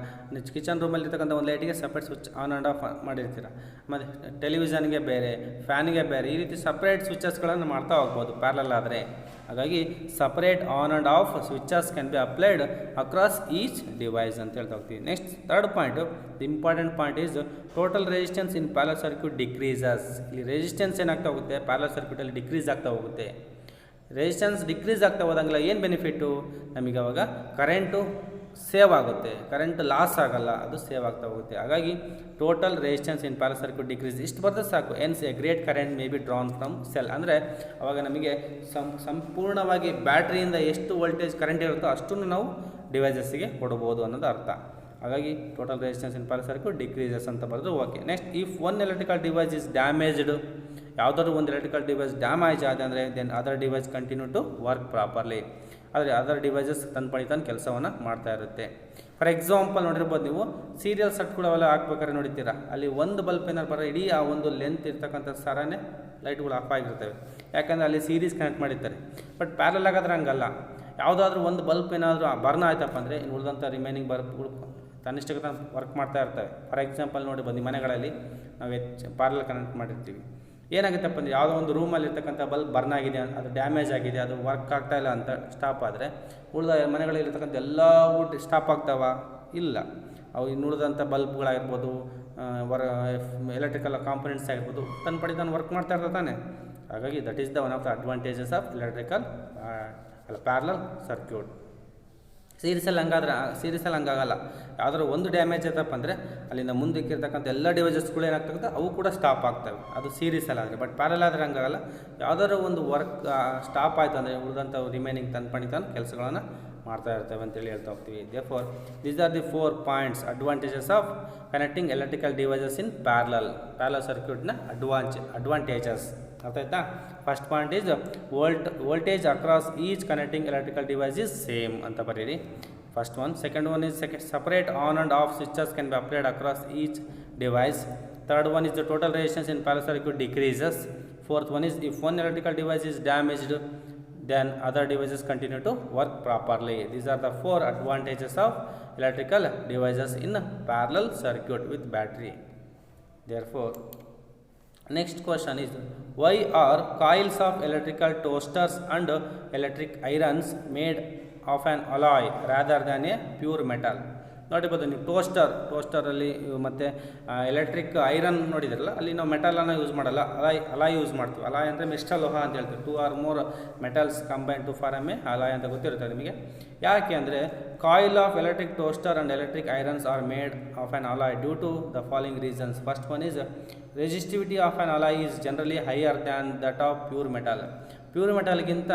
ಕಿಚನ್ ರೂಮಲ್ಲಿರ್ತಕ್ಕಂಥ ಒಂದು ಲೈಟಿಗೆ separate switch on and off ಮಾಡಿರ್ತೀರ, ಮತ್ತು ಟೆಲಿವಿಷನ್ಗೆ ಬೇರೆ, ಫ್ಯಾನಿಗೆ ಬೇರೆ, ಈ ರೀತಿ ಸಪ್ರೇಟ್ ಸ್ವಿಚಸ್ಗಳನ್ನು ಮಾಡ್ತಾ ಹೋಗ್ಬೋದು ಪ್ಯಾರಲಲ್ ಆದರೆ. ಹಾಗಾಗಿ separate on and of switches can be applied across each device ಅಂತ ಹೇಳ್ತಾ ಹೋಗ್ತೀವಿ. Next third point, the important point is total resistance in parallel circuit decreases. ಇಲ್ಲಿ ರೆಸಿಸ್ಟೆನ್ಸ್ ಏನಾಗ್ತಾ ಹೋಗುತ್ತೆ, ಪ್ಯಾರಲಲ್ ಸರ್ಕ್ಯೂಟಲ್ಲಿ ಡಿಕ್ರೀಸ್ ಆಗ್ತಾ ಹೋಗುತ್ತೆ. ರೆಸಿಸ್ಟೆನ್ಸ್ ಡಿಕ್ರೀಸ್ ಆಗ್ತಾ ಹೋದಂಗಿಲ್ಲ ಏನು ಬೆನಿಫಿಟ್ಟು, ನಮಗೆ ಅವಾಗ ಕರೆಂಟು ಸೇವ್ ಆಗುತ್ತೆ, ಕರೆಂಟ್ ಲಾಸ್ ಆಗಲ್ಲ, ಅದು ಸೇವ್ ಆಗ್ತಾ ಹೋಗುತ್ತೆ. ಹಾಗಾಗಿ total resistance in parallel circuit decrease ಇಷ್ಟು ಬರ್ತದೆ ಸಾಕು. Hence a great current may be drawn from cell. ಅಂದರೆ ಅವಾಗ ನಮಗೆ ಸಂಪೂರ್ಣವಾಗಿ ಬ್ಯಾಟ್ರಿಯಿಂದ ಎಷ್ಟು ವೋಲ್ಟೇಜ್ ಕರೆಂಟ್ ಇರುತ್ತೋ ಅಷ್ಟನ್ನು ನಾವು ಡಿವೈಸಸ್ಸಿಗೆ ಕೊಡ್ಬೋದು ಅನ್ನೋದು ಅರ್ಥ. ಹಾಗಾಗಿ total resistance in parallel circuit decreases ಅಂತ ಬರೆದು okay. Next, if one electrical device is damaged, ಯಾವುದಾದ್ರು ಒಂದು ಎಲೆಕ್ಟ್ರಿಕಲ್ ಡಿವೈಸ್ ಡ್ಯಾಮೇಜ್ ಆದ ಅಂದರೆ then other device continue to work properly. ಆದರೆ ಅದರ್ ಡಿವೈಸಸ್ ತನ್ನ ಕೆಲಸವನ್ನು ಮಾಡ್ತಾ ಇರುತ್ತೆ. ಫಾರ್ ಎಕ್ಸಾಂಪಲ್ ನೋಡಿರ್ಬೋದು, ನೀವು ಸೀರಿಯಲ್ ಸೆಟ್ ಕೂಡ ಅವೆಲ್ಲ ಹಾಕ್ಬೇಕಾದ್ರೆ ನೋಡಿರ್ತೀರ, ಅಲ್ಲಿ ಒಂದು ಬಲ್ಪ್ ಏನಾರು ಬರೋ ಇಡೀ ಆ ಒಂದು ಲೆಂತ್ ಇರ್ತಕ್ಕಂಥ ಸರನೇ ಲೈಟ್ಗಳು ಆಫ್ ಆಗಿರ್ತವೆ, ಯಾಕಂದರೆ ಅಲ್ಲಿ ಸೀರೀಸ್ ಕನೆಕ್ಟ್ ಮಾಡಿರ್ತಾರೆ. ಬಟ್ ಪ್ಯಾರಲಲ್ ಆಗಾದ್ರೆ ಹಂಗಲ್ಲ, ಯಾವುದಾದ್ರೂ ಒಂದು ಬಲ್ಪ್ ಏನಾದರೂ ಬರ್ನ್ ಆಯ್ತಪ್ಪ ಅಂದರೆ ಇನ್ನು ಉಳಿದಂಥ ರಿಮೈನಿಂಗ್ ಬಲ್ಪ್ಗಳು ತನ್ನಿಷ್ಟಕ್ಕೆ ವರ್ಕ್ ಮಾಡ್ತಾ ಇರ್ತವೆ. ಫಾರ್ ಎಕ್ಸಾಂಪಲ್ ನೋಡಿ ಬಂದು ಮನೆಗಳಲ್ಲಿ ನಾವು ಪ್ಯಾರಲಲ್ ಕನೆಕ್ಟ್ ಮಾಡಿರ್ತೀವಿ, ಏನಾಗುತ್ತಪ್ಪ ಅಂದರೆ ಯಾವುದೋ ಒಂದು ರೂಮಲ್ಲಿ ಇರ್ತಕ್ಕಂಥ ಬಲ್ಬ್ ಬರ್ನ್ ಆಗಿದೆ, ಅದು ಡ್ಯಾಮೇಜ್ ಆಗಿದೆ, ಅದು ವರ್ಕ್ ಆಗ್ತಾಯಿಲ್ಲ ಅಂತ ಸ್ಟಾಪ್ ಆದರೆ ಉಳಿದ ಮನೆಗಳಲ್ಲಿರ್ತಕ್ಕಂಥ ಎಲ್ಲ ಸ್ಟಾಪ್ ಆಗ್ತಾವ? ಇಲ್ಲ. ಅವು ಇನ್ನು ಉಳಿದಂಥ ಬಲ್ಬ್ಗಳಾಗಿರ್ಬೋದು, ಎಲೆಕ್ಟ್ರಿಕಲ್ ಕಾಂಪೊನೆಂಟ್ಸ್ ಆಗಿರ್ಬೋದು, ತನ್ನ ವರ್ಕ್ ಮಾಡ್ತಾ ಇರ್ತದೆ ತಾನೆ. ಹಾಗಾಗಿ that is the one of the advantages of electrical parallel circuit. ಸೀರೀಸಲ್ಲಿ ಹಂಗಾಗಲ್ಲ. ಯಾವುದಾದ್ರು ಒಂದು ಡ್ಯಾಮೇಜ್ ಆಯ್ತಪ್ಪ ಅಂದರೆ ಅಲ್ಲಿಂದ ಮುಂದಕ್ಕೆ ಇರ್ತಕ್ಕಂಥ ಎಲ್ಲ ಡಿವೈಸಸ್ಗಳು ಏನಾಗ್ತಕ್ಕಂಥ ಅವು ಕೂಡ ಸ್ಟಾಪ್ ಆಗ್ತವೆ, ಅದು ಸೀರೀಸಲ್ಲಿ ಆದರೆ. ಬಟ್ ಪ್ಯಾರಲಲ್ ಆದರೆ ಹಂಗಾಗಲ್ಲ, ಯಾವುದಾದ್ರು ಒಂದು ವರ್ಕ್ ಸ್ಟಾಪ್ ಆಯಿತು ಅಂದರೆ ಉಳಿದಂಥ ರಿಮೈನಿಂಗ್ ತನ್ನ ಕೆಲಸಗಳನ್ನು ಮಾಡ್ತಾ ಇರ್ತವೆ ಅಂತೇಳಿ ಹೇಳ್ತಾ ಹೋಗ್ತೀವಿ. Therefore these are the 4 points advantages of connecting electrical devices in parallel ಸರ್ಕ್ಯೂಟ್ನ ಅಡ್ವಾಂಟೇಜಸ್. ಅರ್ಥ ಆಯ್ತಾ? First point is voltage across each connecting electrical device is same ಅಂತ ಬರೀರಿ, first one. Second one is separate on and of switches can be applied across each device. Third one is the total resistance in parallel circuit decreases. Fourth one is if one electrical device is damaged then other devices continue to work properly. These are the 4 advantages of electrical devices in parallel circuit with battery. Therefore, next question is, why are coils of electrical toasters and electric irons made of an alloy rather than a pure metal? ನೋಡಿರ್ಬೋದು ನೀವು ಟೋಸ್ಟರಲ್ಲಿ ಮತ್ತು electric iron ನೋಡಿದ್ರಲ್ಲ, ಅಲ್ಲಿ ನಾವು ಮೆಟಲನ್ನು use ಮಾಡಲ್ಲ, alloy use ಮಾಡ್ತೀವಿ. Alloy ಅಂದರೆ ಮಿಶ್ರ ಲೋಹ ಅಂತ ಹೇಳ್ತೀವಿ. 2 or more metals combine to form a alloy ಅಂತ ಗೊತ್ತಿರುತ್ತೆ ನಿಮಗೆ. ಯಾಕೆ ಅಂದರೆ coil of electric toaster and electric irons are made of an alloy due to the following reasons. First one is resistivity of an alloy is generally higher than that of pure metal. Pure ಮೆಟಲ್ಗಿಂತ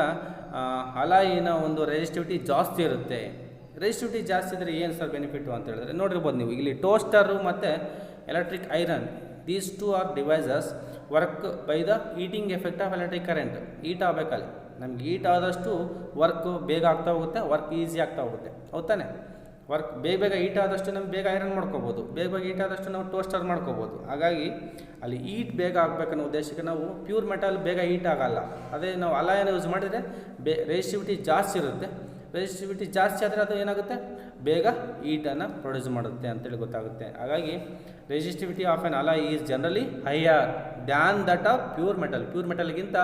ಅಲಾಯಿನ ಒಂದು resistivity ಜಾಸ್ತಿ ಇರುತ್ತೆ. Resistivity ಜಾಸ್ತಿ ಇದ್ದರೆ ಏನು sir benefit ಅಂತ ಹೇಳಿದ್ರೆ ನೋಡಿರ್ಬೋದು ನೀವು, ಇಲ್ಲಿ ಟೋಸ್ಟರು ಮತ್ತು electric iron, these 2 are devices work by the heating effect of electric current. Heat ಆಗಬೇಕಲ್ಲಿ, ನಮ್ಗೆ ಹೀಟ್ ಆದಷ್ಟು ವರ್ಕ್ ಬೇಗ ಆಗ್ತಾ ಹೋಗುತ್ತೆ, ವರ್ಕ್ ಈಸಿ ಆಗ್ತಾ ಹೋಗುತ್ತೆ, ಹೌದಾನೆ? ವರ್ಕ್ ಬೇಗ ಹೀಟ್ ಆದಷ್ಟು ನಮ್ಗೆ ಬೇಗ ಐರನ್ ಮಾಡ್ಕೋಬೋದು, ಬೇಗ ಹೀಟ್ ಆದಷ್ಟು ನಾವು ಟೋಸ್ಟರ್ ಮಾಡ್ಕೋಬೋದು. ಹಾಗಾಗಿ ಅಲ್ಲಿ ಹೀಟ್ ಬೇಗ ಆಗಬೇಕನ್ನೋ ಉದ್ದೇಶಕ್ಕೆ ನಾವು ಪ್ಯೂರ್ ಮೆಟಲ್ ಬೇಗ ಹೀಟ್ ಆಗೋಲ್ಲ. ಅದೇ ನಾವು ಅಲಾಯನ ಯೂಸ್ ಮಾಡಿದರೆ ರೆಸಿಸ್ಟಿವಿಟಿ ಜಾಸ್ತಿ ಇರುತ್ತೆ. ರೆಸಿಸ್ಟಿವಿಟಿ ಜಾಸ್ತಿ ಆದರೆ ಅದು ಏನಾಗುತ್ತೆ, ಬೇಗ ಹೀಟನ್ನು ಪ್ರೊಡ್ಯೂಸ್ ಮಾಡುತ್ತೆ ಅಂತೇಳಿ ಗೊತ್ತಾಗುತ್ತೆ. ಹಾಗಾಗಿ resistivity of an alloy is generally higher than that of pure metal. Pure ಮೆಟಲ್ಗಿಂತ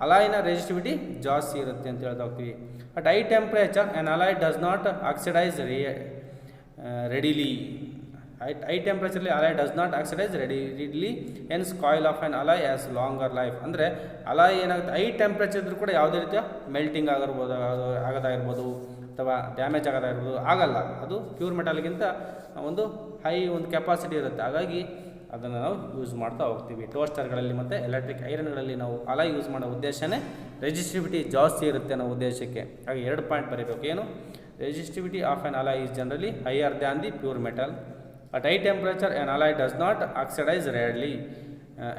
ಅಲಾಯ್ನ ರೆಸಿಸ್ಟಿವಿಟಿ ಜಾಸ್ತಿ ಇರುತ್ತೆ ಅಂತ ಹೇಳ್ತಾ ಹೋಗ್ತೀವಿ. At high temperature an alloy does not oxidise readily. High ಟೆಂಪ್ರೇಚರ್ಲಿ alloy does not oxidise readily, hence coil of an alloy has longer life. ಅಂದರೆ alloy ಏನಾಗುತ್ತೆ, ಹೈ ಟೆಂಪ್ರೇಚರ್ ಇದ್ರೂ ಕೂಡ ಯಾವುದೇ ರೀತಿಯ ಮೆಲ್ಟಿಂಗ್ ಆಗೋದಾಗಿರ್ಬೋದು ಅಥವಾ ಡ್ಯಾಮೇಜ್ ಆಗೋದಾಗಿರ್ಬೋದು ಆಗಲ್ಲ. ಅದು ಪ್ಯೂರ್ ಮೆಟಲ್ಗಿಂತ ಒಂದು ಕೆಪಾಸಿಟಿ ಇರುತ್ತೆ. ಹಾಗಾಗಿ ಅದನ್ನು ನಾವು ಯೂಸ್ ಮಾಡ್ತಾ ಹೋಗ್ತೀವಿ. ಟೋಸ್ಟರ್ಗಳಲ್ಲಿ ಮತ್ತು ಎಲೆಕ್ಟ್ರಿಕ್ ಐರನ್ಗಳಲ್ಲಿ ನಾವು ಅಲಾಯ್ ಯೂಸ್ ಮಾಡೋ ಉದ್ದೇಶನೇ ರೆಸಿಸ್ಟಿವಿಟಿ ಜಾಸ್ತಿ ಇರುತ್ತೆ ಅನ್ನೋ ಉದ್ದೇಶಕ್ಕೆ. ಹಾಗೆ 2 ಪಾಯಿಂಟ್ ಬರೀಬೇಕು. ಏನು? Resistivity of an alloy is generally higher than the pure metal. At high temperature on alloy does not oxidise rarely.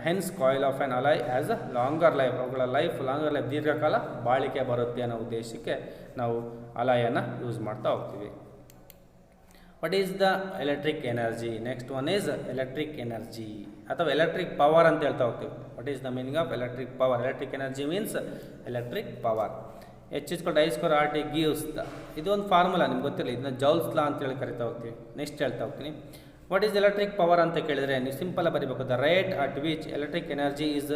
Hence coil of an alloy as a longer life. ಅವುಗಳ longer life ದೀರ್ಘಕಾಲ ಬಾಳಿಕೆ ಬರುತ್ತೆ ಅನ್ನೋ ಉದ್ದೇಶಕ್ಕೆ ನಾವು ಅಲಾಯನ್ನು use ಮಾಡ್ತಾ ಹೋಗ್ತೀವಿ. What is the electric energy? Next one is electric energy ಅಥವಾ ಎಲೆಕ್ಟ್ರಿಕ್ ಪವರ್ ಅಂತ ಹೇಳ್ತಾ ಹೋಗ್ತೀವಿ. What is the meaning of electric power? Electric energy means electric power. H=I²RT gives the, ಇದು ಒಂದು ಫಾರ್ಮುಲಾ ನಿಮ್ಗೆ ಗೊತ್ತಿಲ್ಲ, ಇದನ್ನ ಜೌಲ್ಸ್ ಲಾ ಅಂತೇಳಿ ಕರಿತಾ ಹೋಗ್ತೀವಿ. ನೆಕ್ಸ್ಟ್ ಹೇಳ್ತಾ ಹೋಗ್ತೀನಿ. ವಾಟ್ ಈಸ್ ಎಲೆಕ್ಟ್ರಿಕ್ ಪವರ್ ಅಂತ ಕೇಳಿದರೆ ನೀವು ಸಿಂಪಲ್ ಬರೀಬೇಕು, the rate at which electric energy is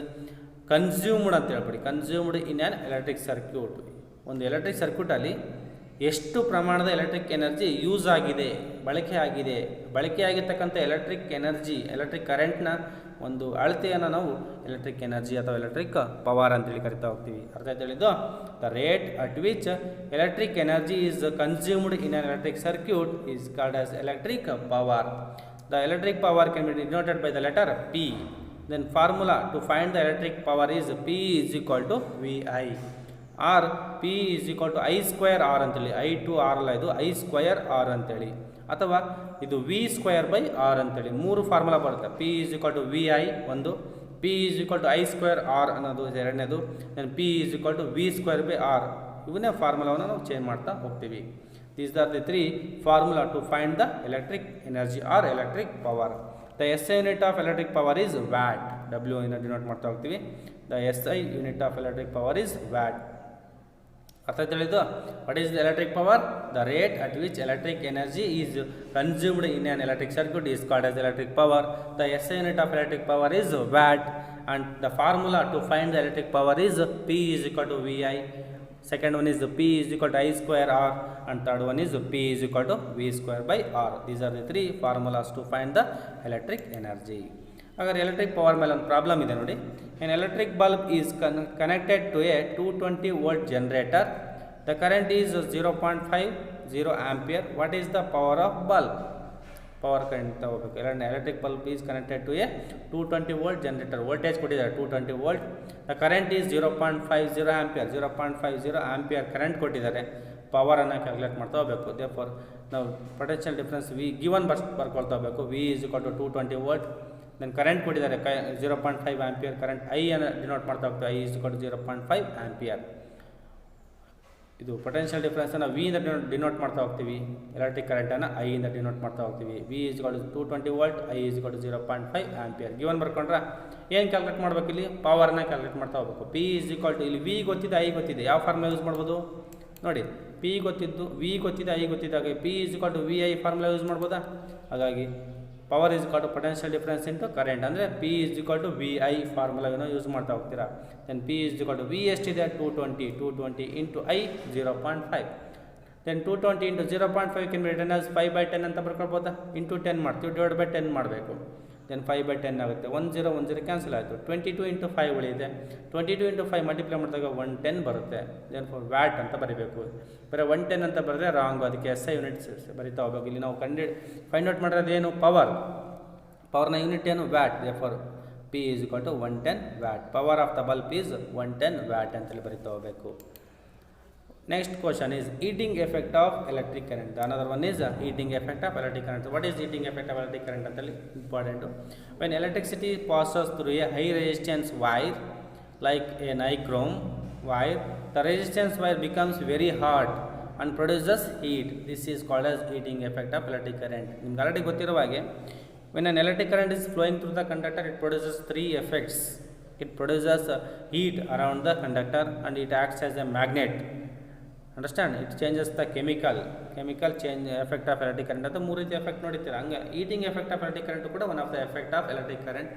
consumed ಅಂತ ಹೇಳ್ಬಿಡಿ. Consumed in an electric circuit. ಒಂದು ಎಲೆಕ್ಟ್ರಿಕ್ ಸರ್ಕ್ಯೂಟಲ್ಲಿ ಎಷ್ಟು ಪ್ರಮಾಣದ ಎಲೆಕ್ಟ್ರಿಕ್ ಎನರ್ಜಿ ಯೂಸ್ ಆಗಿದೆ, ಬಳಕೆ ಆಗಿರ್ತಕ್ಕಂಥ ಎಲೆಕ್ಟ್ರಿಕ್ ಎನರ್ಜಿ, ಎಲೆಕ್ಟ್ರಿಕ್ ಕರೆಂಟ್ನ ಒಂದು ಅಳತೆಯನ್ನು ನಾವು ಎಲೆಕ್ಟ್ರಿಕ್ ಎನರ್ಜಿ ಅಥವಾ ಎಲೆಕ್ಟ್ರಿಕ್ ಪವರ್ ಅಂತೇಳಿ ಕರಿತಾ ಹೋಗ್ತೀವಿ. ಅರ್ಥ ಆಯ್ತು ಹೇಳಿದ್ದು? The rate at which electric energy is consumed in an electric circuit is called as electric power. The electric power can be denoted by the letter P. Then formula to find the electric power is P = VI. Or P = I²R ಅಂತೇಳಿ. I2R ಅಲ್ಲ, ಇದು I²R ಅಂತೇಳಿ. ಅಥವಾ ಇದು V²/R ಅಂತೇಳಿ 3 formula ಬರುತ್ತೆ. P = VI ಒಂದು, P = I²R ಅನ್ನೋದು ಎರಡನೇದು, ದೆನ್ P = V²/R. ಇವನ್ನೇ ಫಾರ್ಮುಲಾವನ್ನು ನಾವು ಚೇಂಜ್ ಮಾಡ್ತಾ ಹೋಗ್ತೀವಿ. These are the 3 formula to find the electric energy or electric power. The SI unit of electric power is watt. W ಇಂದ denote ಮಾಡ್ತಾ ಹೋಗ್ತೀವಿ. The SI unit of electric power is watt. ಅರ್ಥ ತಿಳಿದು? What is the electric power? The rate at which electric energy is consumed in an electric circuit is called as electric power. The SI unit of electric power is watt and the formula to find the electric power is P = VI. Second one is P = I²R and third one is P = V²/R. These are the 3 formulas to find the electric energy. अगर electric power ಮೇಲೆ ಒಂದು problem ಇದೆ ನೋಡಿ. An electric bulb is connected to a 220 volt generator. The current is 0.50 ampere. What is the power of bulb? Power current ತಗೋಬೇಕು. Electric bulb is connected to a 220 volt generator. Voltage ಕೊಟ್ಟಿದ್ದಾರೆ 220 volt. The current is 0.50 ampere. 0.50 ampere current ಕೊಟ್ಟಿದ್ದಾರೆ. ಪವರನ್ನು calculate ಮಾಡ್ತಾ ಹೋಗಬೇಕು. Therefore ನಾವು potential difference V given ಬರ್ಕೊಳ್ತಾ ಹೋಗಬೇಕು. V = 220 volt. Then current ಕೊಟ್ಟಿದ್ದಾರೆ 0.5 ಆಂಪಿಯರ್. ಕರೆಂಟ್ I ಅನ್ನು ಡಿನೋಟ್ ಮಾಡ್ತಾ ಹೋಗ್ತೀವಿ. I = 0.5 ampere. ಇದು ಪೊಟೆನ್ಷಿಯಲ್ ಡಿಫ್ರೆನ್ಸನ್ನು V ಇಂದ ಡಿನೋಟ್ ಮಾಡ್ತಾ ಹೋಗ್ತೀವಿ. ಎಲೆಕ್ಟ್ರಿಕ್ ಕರೆಂಟನ್ನು I ಇಂದ ಡಿನೋಟ್ ಮಾಡ್ತಾ ಹೋಗ್ತೀವಿ. V = 220 volt. I = 0.5 ampere. Given ಬರ್ಕೊಂಡ್ರೆ ಏನು ಕ್ಯಾಲ್ಕುಲೇಟ್ ಮಾಡಬೇಕು? ಇಲ್ಲಿ ಪವರ್ನ ಕ್ಯಾಲ್ಕುಲೇಟ್ ಮಾಡ್ತಾ ಹೋಗಬೇಕು. P = ಇಲ್ಲಿ V ಗೊತ್ತಿದೆ, I ಗೊತ್ತಿದೆ. ಯಾವ ಫಾರ್ಮುಲಾ ಯೂಸ್ ಮಾಡ್ಬೋದು ನೋಡಿ? P ಗೊತ್ತಿದ್ದು, V ಗೊತ್ತಿದೆ, I ಗೊತ್ತಿದ್ದಾಗ P = VI ಫಾರ್ಮುಲಾ ಯೂಸ್ ಮಾಡ್ಬೋದಾ? ಹಾಗಾಗಿ power is called potential difference into current. ಅಂದರೆ P = VI ಫಾರ್ಮುಲಾವನ್ನು ಯೂಸ್ ಮಾಡ್ತಾ ಹೋಗ್ತೀರಾ. ದೆನ್ P = V ಎಷ್ಟಿದೆ? 220 into I 0.5. Then 220 into 0.5 can be written as 5/10 ಅಂತ ಬರ್ಕೊಳ್ಬೋದಾ? ಇಂಟು 10 ಮಾಡ್ತೀವಿ, /10 ಮಾಡಬೇಕು. ದೆನ್ 5/10 ಆಗುತ್ತೆ. 10 ಕ್ಯಾನ್ಸಲ್ ಆಯಿತು. 22 ಇಂಟು 5 ಉಳಿದೆ. 22 ಇಂಟು 5 ಮಲ್ಟಿಪ್ಲೈ ಮಾಡಿದಾಗ 110 ಬರುತ್ತೆ. ದೆನ್ ಫಾರ್ ವ್ಯಾಟ್ ಅಂತ ಬರೀಬೇಕು. ಬರೀ 110 ಅಂತ ಬರೆದ್ರೆ ರಾಂಗ್. ಅದಕ್ಕೆ SI ಯೂನಿಟ್ಸ್ ಬರಿತಾ ಹೋಗಬೇಕು. ಇಲ್ಲಿ ನಾವು ಫೈಂಡ್ ಔಟ್ ಮಾಡಿರೋದು ಏನು? ಪವರ್ನ ಯೂನಿಟ್ ಏನು? Watt. Therefore P = 110 watt. Power of the bulb is 110 watt ಅಂತೇಳಿ ಬರಿತಾ ಹೋಗಬೇಕು. Next question is heating effect of electric current. The another one is heating effect of electric current. What is heating effect of electric current antali important. When electricity passes through a high resistance wire like a nichrome wire, the resistance wire becomes very hot and produces heat. This is called as heating effect of electric current. ನಿಮಗೆ already ಗೊತ್ತಿರುವ ಹಾಗೆ when an electric current is flowing through the conductor, it produces 3 effects. It produces heat around the conductor and it acts as a magnet. Understand? It changes the chemical change effect of electric current ಅಂತ 3 ರೀತಿ effect ನೋಡಿರ್ತೀರ. ಹಂಗೆ heating effect of electric current ಕೂಡ one of the effect of electric current.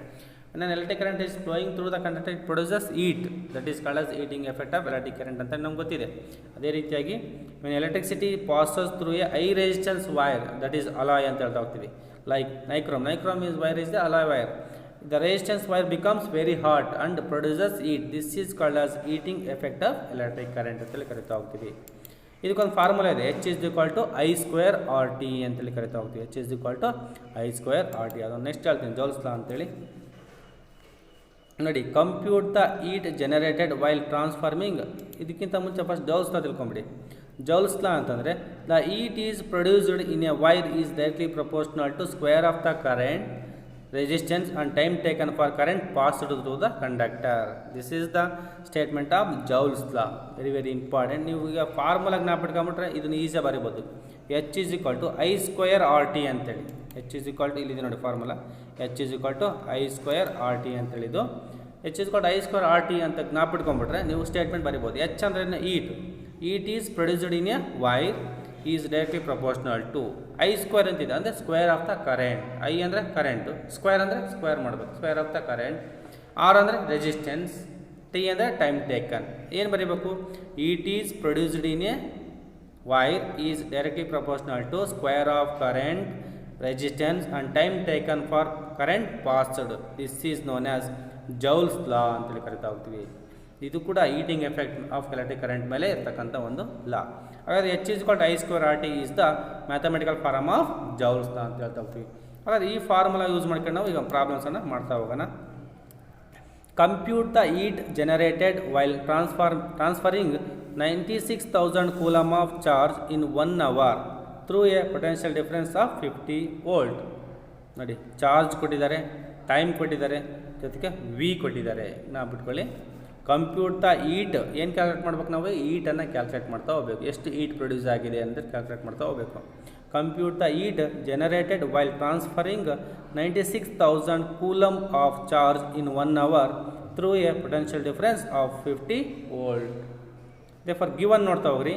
When an electric current is flowing through the conductor, it produces heat. That is called as heating effect of electric current ಅಂತ ನಮ್ಗೆ ಗೊತ್ತಿದೆ. ಅದೇ ರೀತಿಯಾಗಿ when electricity passes through a high resistance wire, that is alloy ಅಂತ ಹೇಳ್ತಾ ಹೋಗ್ತೀವಿ. Like nichrome is wire is the alloy wire. The resistance wire becomes very hot and produces heat. This is called as heating effect of electric current ಅಂತೇಳಿ ಕರಿತಾ ಹೋಗ್ತೀವಿ. ಇದಕ್ಕೊಂದು formula ಇದೆ, H is equal to I square R T ಅಂತೇಳಿ ಕರಿತಾ ಹೋಗ್ತೀವಿ. H is equal to I square R T. ಅದನ್ನು next ಹೇಳ್ತೀನಿ, ಜೌಲ್ಸ್ ಲಾ ಅಂತೇಳಿ. ನೋಡಿ, compute the heat generated while transforming. ಇದಕ್ಕಿಂತ ಮುಂಚೆ ಫಸ್ಟ್ ಜೌಲ್ಸ್ ಲಾ ತಿಳ್ಕೊಂಬಿಡಿ. ಜೌಲ್ಸ್ ಲಾ ಅಂತಂದರೆ the heat is produced in a wire is directly proportional to square of the current, resistance and time taken for current passed through the conductor. This is the statement of Joule's law. Very very important. ನೀವು ಈಗ formula ಜ್ಞಾಪಿಟ್ಕೊಂಡ್ಬಿಟ್ರೆ ಇದನ್ನು ಈಸಿಯಾಗಿ ಬರೀಬೋದು. H is equal to I square RT ಅಂತೇಳಿ. H is equal to ಇಲ್ಲಿದೆ ನೋಡಿ formula, H is equal to I square RT ಅಂತೇಳಿದು. H is equal to I square RT ಅಂತ ಜ್ಞಾಪಿಟ್ಕೊಂಡ್ಬಿಟ್ರೆ ನೀವು statement ಬರೀಬೋದು. H ಅಂದ್ರೆ heat. Heat is produced in a wire is directly proportional to I square ಅಂತಿದೆ, ಅಂದರೆ square of the current. I ಅಂದರೆ current, square ಅಂದರೆ square ಮಾಡಬೇಕು, square of the current. R ಅಂದರೆ ರೆಸಿಸ್ಟೆನ್ಸ್, ಟಿ ಅಂದರೆ ಟೈಮ್ ಟೇಕನ್. ಏನು ಬರೀಬೇಕು? Heat is produced in a wire is directly proportional to square of current, resistance and time taken for current passed. This is known as Joule's law ಅಂತೇಳಿ ಕರಿತಾ ಹೋಗ್ತೀವಿ. ಇದು ಕೂಡ heating effect of electric current ಮೇಲೆ ಇರ್ತಕ್ಕಂಥ ಒಂದು law. ಹಾಗಾದರೆ H is equal to I square R T is the mathematical form of Joule's law ಅಂತ ಹೇಳ್ತಾ ಹೋಗ್ತೀವಿ. ಹಾಗಾದರೆ ಈ ಫಾರ್ಮುಲಾ ಯೂಸ್ ಮಾಡ್ಕೊಂಡು ನಾವು ಈಗ ಪ್ರಾಬ್ಲಮ್ಸನ್ನು ಮಾಡ್ತಾ ಹೋಗೋಣ. Compute the heat generated while transferring 96,000 coulomb of charge in 1 hour through a potential difference of 50 volt. ನೋಡಿ, ಚಾರ್ಜ್ ಕೊಟ್ಟಿದ್ದಾರೆ, ಟೈಮ್ ಕೊಟ್ಟಿದ್ದಾರೆ, ಜೊತೆಗೆ ವಿ ಕೊಟ್ಟಿದ್ದಾರೆ. ನಾವು ಬಿಟ್ಕೊಳ್ಳಿ. ಕಂಪ್ಯೂಟ್ ದ ಈಟ್ ಏನು ಕ್ಯಾಲ್ಕುಲೇಟ್ ಮಾಡ್ಬೇಕು ನಾವು? ಈಟನ್ನು ಕ್ಯಾಲ್ಕುಲೇಟ್ ಮಾಡ್ತಾ ಹೋಗಬೇಕು. ಎಷ್ಟು ಈಟ್ ಪ್ರೊಡ್ಯೂಸ್ ಆಗಿದೆ ಅಂತ ಕ್ಯಾಲ್ಕುಲೇಟ್ ಮಾಡ್ತಾ ಹೋಗಬೇಕು. Compute the heat generated while transferring 96,000 coulomb of charge in 1 hour through a potential difference of 50 volt. For given ನೋಡ್ತಾ ಹೋಗ್ರಿ.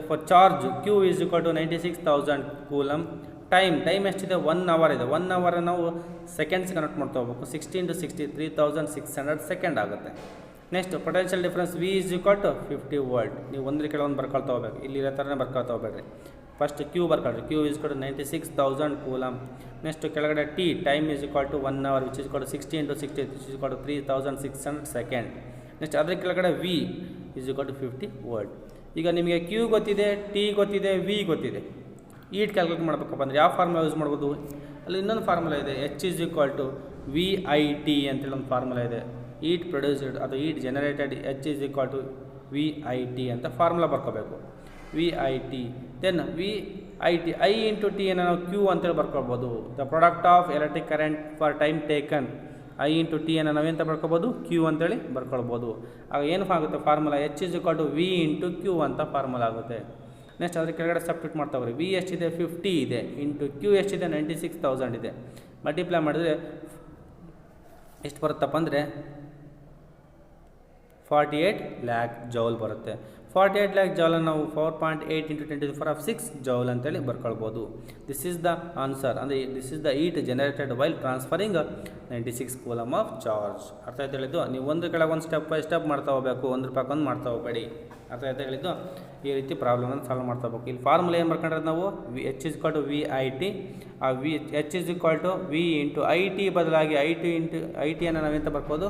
For charge Q is equal to 96,000 coulomb. Time ಎಷ್ಟಿದೆ? 1 hour ಇದೆ. 1 hour ನಾವು seconds convert ಮಾಡ್ತಾ ಹೋಗ್ಬೇಕು. 16 × 60 3600 second ಆಗುತ್ತೆ. Next potential difference V is equal to 50 volt. ನೀವು ಒಂದ್ರ ಕೆಳಗೆ ಬರ್ಕೊಳ್ತಾ ಹೋಗ್ಬೇಕು, ಇಲ್ಲಿ ಇರೋ ಥರನೇ ಬರ್ಕೊಳ್ತಾ ಹೋಗ್ಬೇಡ್ರಿ. ಫಸ್ಟ್ ಕ್ಯೂ ಬರ್ಕೊಳ್ರಿ. Q is equal to 96,000 coulomb. Next ಕೆಳಗಡೆ T, time is equal to 1 hour which is equal to 16 × 60 which is equal to 3600 second. Next ಅದ್ರ ಕೆಳಗಡೆ V is equal to 50 volt. ಈಗ ನಿಮಗೆ ಕ್ಯೂ ಗೊತ್ತಿದೆ, ಟಿ ಗೊತ್ತಿದೆ, V ಗೊತ್ತಿದೆ. ಈಟ್ calculate ಮಾಡಬೇಕಪ್ಪ ಅಂದರೆ ಯಾವ ಫಾರ್ಮುಲಾ ಯೂಸ್ ಮಾಡ್ಬೋದು? ಅಲ್ಲಿ ಇನ್ನೊಂದು ಫಾರ್ಮುಲಾ ಇದೆ, H is equal to V I T ಅಂತೇಳಿ ಒಂದು ಫಾರ್ಮುಲಾ ಇದೆ. ಈಟ್ ಪ್ರೊಡ್ಯೂಸ್ಡ್ ಅಥವಾ heat generated H is equal to V I T ಅಂತ ಫಾರ್ಮುಲಾ ಬರ್ಕೋಬೇಕು. V I T then V I T, I into T ಅನ್ನು ನಾವು Q ಅಂತೇಳಿ ಬರ್ಕೊಳ್ಬೋದು. The product of electric current for time taken, I into T ಅನ್ನು ನಾವೆಂತ ಬರ್ಕೋಬೋದು? Q ಅಂತೇಳಿ ಬರ್ಕೊಳ್ಬೋದು. ಆಗ ಏನು ಆಗುತ್ತೆ formula? H is equal to V into Q ಅಂತ ಫಾರ್ಮುಲಾ ಆಗುತ್ತೆ. ನೆಕ್ಸ್ಟ್ ಅದ್ರ ಕೆಳಗಡೆ ಸಬ್ಸ್ಟಿಟ್ಯೂಟ್ ಮಾಡ್ತಾ ಹೋಗ್ರಿ. ವಿ ಎಷ್ಟಿದೆ? 50 ಇದೆ. ಇಂಟು ಕ್ಯೂ ಎಷ್ಟಿದೆ? 96,000 ಇದೆ. ಮಲ್ಟಿಪ್ಲೈ ಮಾಡಿದ್ರೆ ಎಷ್ಟು ಬರುತ್ತಪ್ಪ ಅಂದರೆ 48 lakh ಜೌಲ್ ಬರುತ್ತೆ. 48 lakh ಜೌಲನ್ನು ನಾವು 4.8 × 10⁶ ಜೌಲ್ ಅಂತೇಳಿ ಬರ್ಕೊಳ್ಬೋದು. This is the answer. ಅಂದರೆ this is the heat generated while transferring 96 coulomb of charge. ಅರ್ಥ ಆಯ್ತು ಹೇಳಿದ್ದು? ನೀವು ಒಂದು ಕೆಳಗೆ ಒಂದು ಸ್ಟೆಪ್ ಬೈ ಸ್ಟೆಪ್ ಮಾಡ್ತಾ ಹೋಗಬೇಕು, ಒಂದು ರೂಪಾಯಿ ಒಂದು ಮಾಡ್ತಾ ಹೋಗಬೇಡಿ. ಅರ್ಥ ಆಯ್ತು ಹೇಳಿದ್ದು? ಈ ರೀತಿ ಪ್ರಾಬ್ಲಮನ್ನು ಸಾಲ್ವ್ ಮಾಡ್ತಾ ಹೋಗ್ಬೇಕು. ಇಲ್ಲಿ ಫಾರ್ಮುಲಾ ಏನು ಬರ್ಕೊಂಡ್ರೆ ನಾವು H is equal to V I T, ಆ V H is equal to V into I T ಬದಲಾಗಿ ಐ ಟಿಯನ್ನು ನಾವೆಂತ ಬರ್ಕೋದು?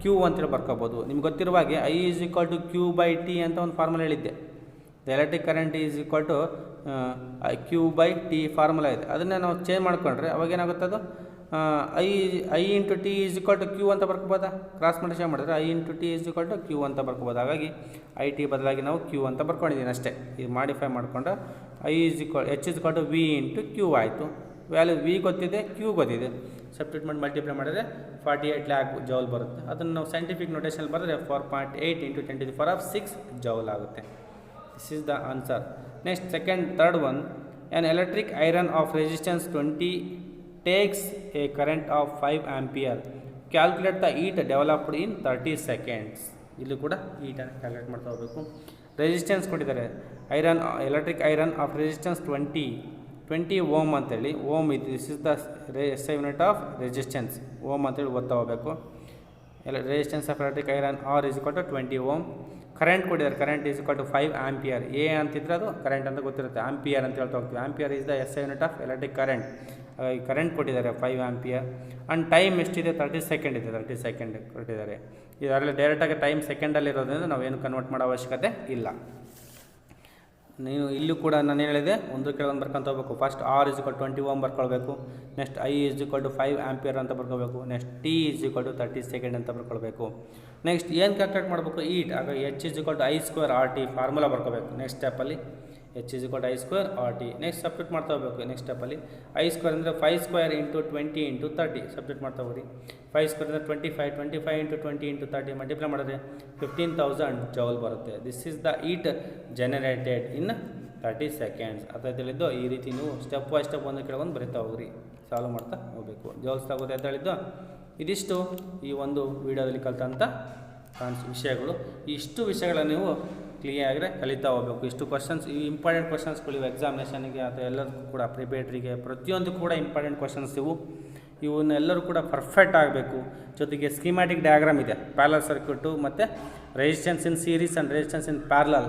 ಕ್ಯೂ ಅಂತೇಳಿ ಬರ್ಕೋಬೋದು. ನಿಮ್ಗೆ ಗೊತ್ತಿರುವ ಹಾಗೆ I is equal to Q by T ಅಂತ ಒಂದು ಫಾರ್ಮುಲಾ ಹೇಳಿದ್ದೆ. The electric current is equal to Q by T formula ಇದೆ. ಅದನ್ನೇ ನಾವು ಚೇಂಜ್ ಮಾಡ್ಕೊಂಡ್ರೆ ಅವಾಗೇನಾಗುತ್ತೆ? ಅದು I into T is equal to Q ಅಂತ ಬರ್ಕೋಬೋದಾ? ಕ್ರಾಸ್ ಮಲ್ಟಿಪ್ಲೈ ಮಾಡಿದ್ರೆ I into T is equal to Q ಅಂತ ಬರ್ಕೋಬೋದು. ಹಾಗಾಗಿ ಐ ಟಿ ಬದಲಾಗಿ ನಾವು ಕ್ಯೂ ಅಂತ ಬರ್ಕೊಂಡಿದ್ದೀನಿ ಅಷ್ಟೇ. ಇದು ಮಾಡಿಫೈ ಮಾಡಿಕೊಂಡ್ರೆ I is equal H is equal to V into Q ಆಯಿತು. ವ್ಯಾಲ್ಯೂ ವಿ ಗೊತ್ತಿದೆ, ಕ್ಯೂ ಗೊತ್ತಿದೆ. ಸಬ್ಸ್ಟಿಟ್ಯೂಟ್ ಮಾಡಿ ಮಲ್ಟಿಪ್ಲೈ ಮಾಡಿದ್ರೆ 48 lakh ಜೌಲ್ ಬರುತ್ತೆ. ಅದನ್ನು ನಾವು ಸೈಂಟಿಫಿಕ್ ನೊಟೇಷನ್ ಬರೆದ್ರೆ 4.8 × 10⁶ ಜೌಲ್ ಆಗುತ್ತೆ. This is the answer. Next third one, an electric iron of resistance 20 takes a current of 5 ampere. Calculate the heat developed in 30 seconds. ಇಲ್ಲೂ ಕೂಡ ಈಟನ್ನು ಕ್ಯಾಲ್ಕುಲೇಟ್ ಮಾಡ್ತಾ ಹೋಗಬೇಕು. ರೆಸಿಸ್ಟೆನ್ಸ್ ಕೊಟ್ಟಿದ್ದಾರೆ, iron electric iron of resistance 20 ohm ಅಂತೇಳಿ. Ohm ಇದು this is the SI unit of resistance. Ohm ಅಂತೇಳಿ ಓದ್ತಾ ಹೋಗಬೇಕು. Resistance of electric iron R is equal to 20 ohm. Current ಕೊಟ್ಟಿದ್ದಾರೆ, current is equal to 5 ampere. A ಅಂತಿದ್ರೆ ಅದು current ಅಂತ ಗೊತ್ತಿರುತ್ತೆ, ಆಂಪಿಯರ್ ಅಂತ ಹೇಳ್ತಾ ಹೋಗ್ತೀವಿ. Ampere is the SI unit of electric current. Current ಕೊಟ್ಟಿದ್ದಾರೆ 5 ಆಂಪಿಯರ್. ಆ್ಯಂಡ್ ಟೈಮ್ ಎಷ್ಟಿದೆ? 30 ಸೆಕೆಂಡ್ ಇದೆ. 30 ಸೆಕೆಂಡ್ ಕೊಟ್ಟಿದ್ದಾರೆ. ಇದರಲ್ಲಿ ಡೈರೆಕ್ಟಾಗಿ ಟೈಮ್ ಸೆಕೆಂಡಲ್ಲಿ ಇರೋದ್ರಿಂದ ನಾವೇನು ಕನ್ವರ್ಟ್ ಮಾಡೋ ಅವಶ್ಯಕತೆ ಇಲ್ಲ. ನೀನು ಇಲ್ಲೂ ಕೂಡ ನಾನು ಏನು ಹೇಳಿದೆ ಒಂದು ಕೆಳಗೆ ಒಂದು ಬರ್ಕೊಂತ ಹೋಗ್ಬೇಕು. ಫಸ್ಟ್ R = 20 Ω ಬರ್ಕೊಳ್ಬೇಕು. ನೆಕ್ಸ್ಟ್ I = 5 ಆಂಪಿಯರ್ ಅಂತ ಬರ್ಕೋಬೇಕು. ನೆಕ್ಸ್ಟ್ T = 30 ಸೆಕೆಂಡ್ ಅಂತ ಬರ್ಕೊಳ್ಬೇಕು. ನೆಕ್ಸ್ಟ್ ಏನು ಕ್ಯಾಲ್ಕುಲೇಟ್ ಮಾಡಬೇಕು ಈಟ್, ಆಗ H = I² RT ಫಾರ್ಮುಲಾ ಬರ್ಕೋಬೇಕು. ನೆಕ್ಸ್ಟ್ ಸ್ಟೆಪ್ಪಲ್ಲಿ H = I² RT. Next substitute ಮಾಡ್ತಾ ಹೋಗಬೇಕು. ನೆಕ್ಸ್ಟ್ ಸ್ಟೆಪ್ಪಲ್ಲಿ I² ಅಂದರೆ 5² × 20 × 30 ಸಬ್ಸ್ಟಿಟ್ಯೂಟ್ ಮಾಡ್ತಾ ಹೋಗ್ರಿ. 5² ಅಂದರೆ 25 × 20 × 30 ಮಲ್ಟಿಪ್ಲೈ ಮಾಡಿದ್ರೆ 15,000 ಜೌಲ್ ಬರುತ್ತೆ. This is the heat generated in 30 seconds. ಅಂತ ಹೇಳಿದ್ದು ಈ ರೀತಿ ನೀವು ಸ್ಟೆಪ್ ಬೈ ಸ್ಟೆಪ್ ಒಂದು ಕೆಳಗೊಂದು ಬರೀತಾ ಹೋಗ್ರಿ, ಸಾಲ್ವ್ ಮಾಡ್ತಾ ಹೋಗಬೇಕು. ಜೌಲ್ಸ್ ಆಗುತ್ತೆ ಅಂತ ಹೇಳಿದ್ದು ಇದಿಷ್ಟು ಈ ಒಂದು ವಿಡಿಯೋದಲ್ಲಿ ಕಲಿತಂಥ ವಿಷಯಗಳು. ಇಷ್ಟು ವಿಷಯಗಳನ್ನು ನೀವು ಕ್ಲಿಯರಾಗಿ ಕಲಿತಾ ಹೋಗಬೇಕು. ಇಷ್ಟು ಕ್ವಶನ್ಸ್, ಈ ಇಂಪಾರ್ಟೆಂಟ್ ಕ್ವಶನ್ಸ್ಗಳು ಇವು ಎಕ್ಸಾಮಿನೇಷನ್ಗೆ ಅಥವಾ ಎಲ್ಲದಕ್ಕೂ ಕೂಡ ಪ್ರಿಪೇಟ್ರಿಗೆ ಪ್ರತಿಯೊಂದು ಕೂಡ ಇಂಪಾರ್ಟೆಂಟ್ ಕ್ವಶನ್ಸ್ ಇವನ್ನೆಲ್ಲರೂ ಕೂಡ ಪರ್ಫೆಕ್ಟ್ ಆಗಬೇಕು. ಜೊತೆಗೆ ಸ್ಕೀಮ್ಯಾಟಿಕ್ ಡಯಾಗ್ರಾಮ್ ಇದೆ, ಪ್ಯಾರಲಲ್ ಸರ್ಕ್ಯೂಟು ಮತ್ತು resistance in series and resistance in parallel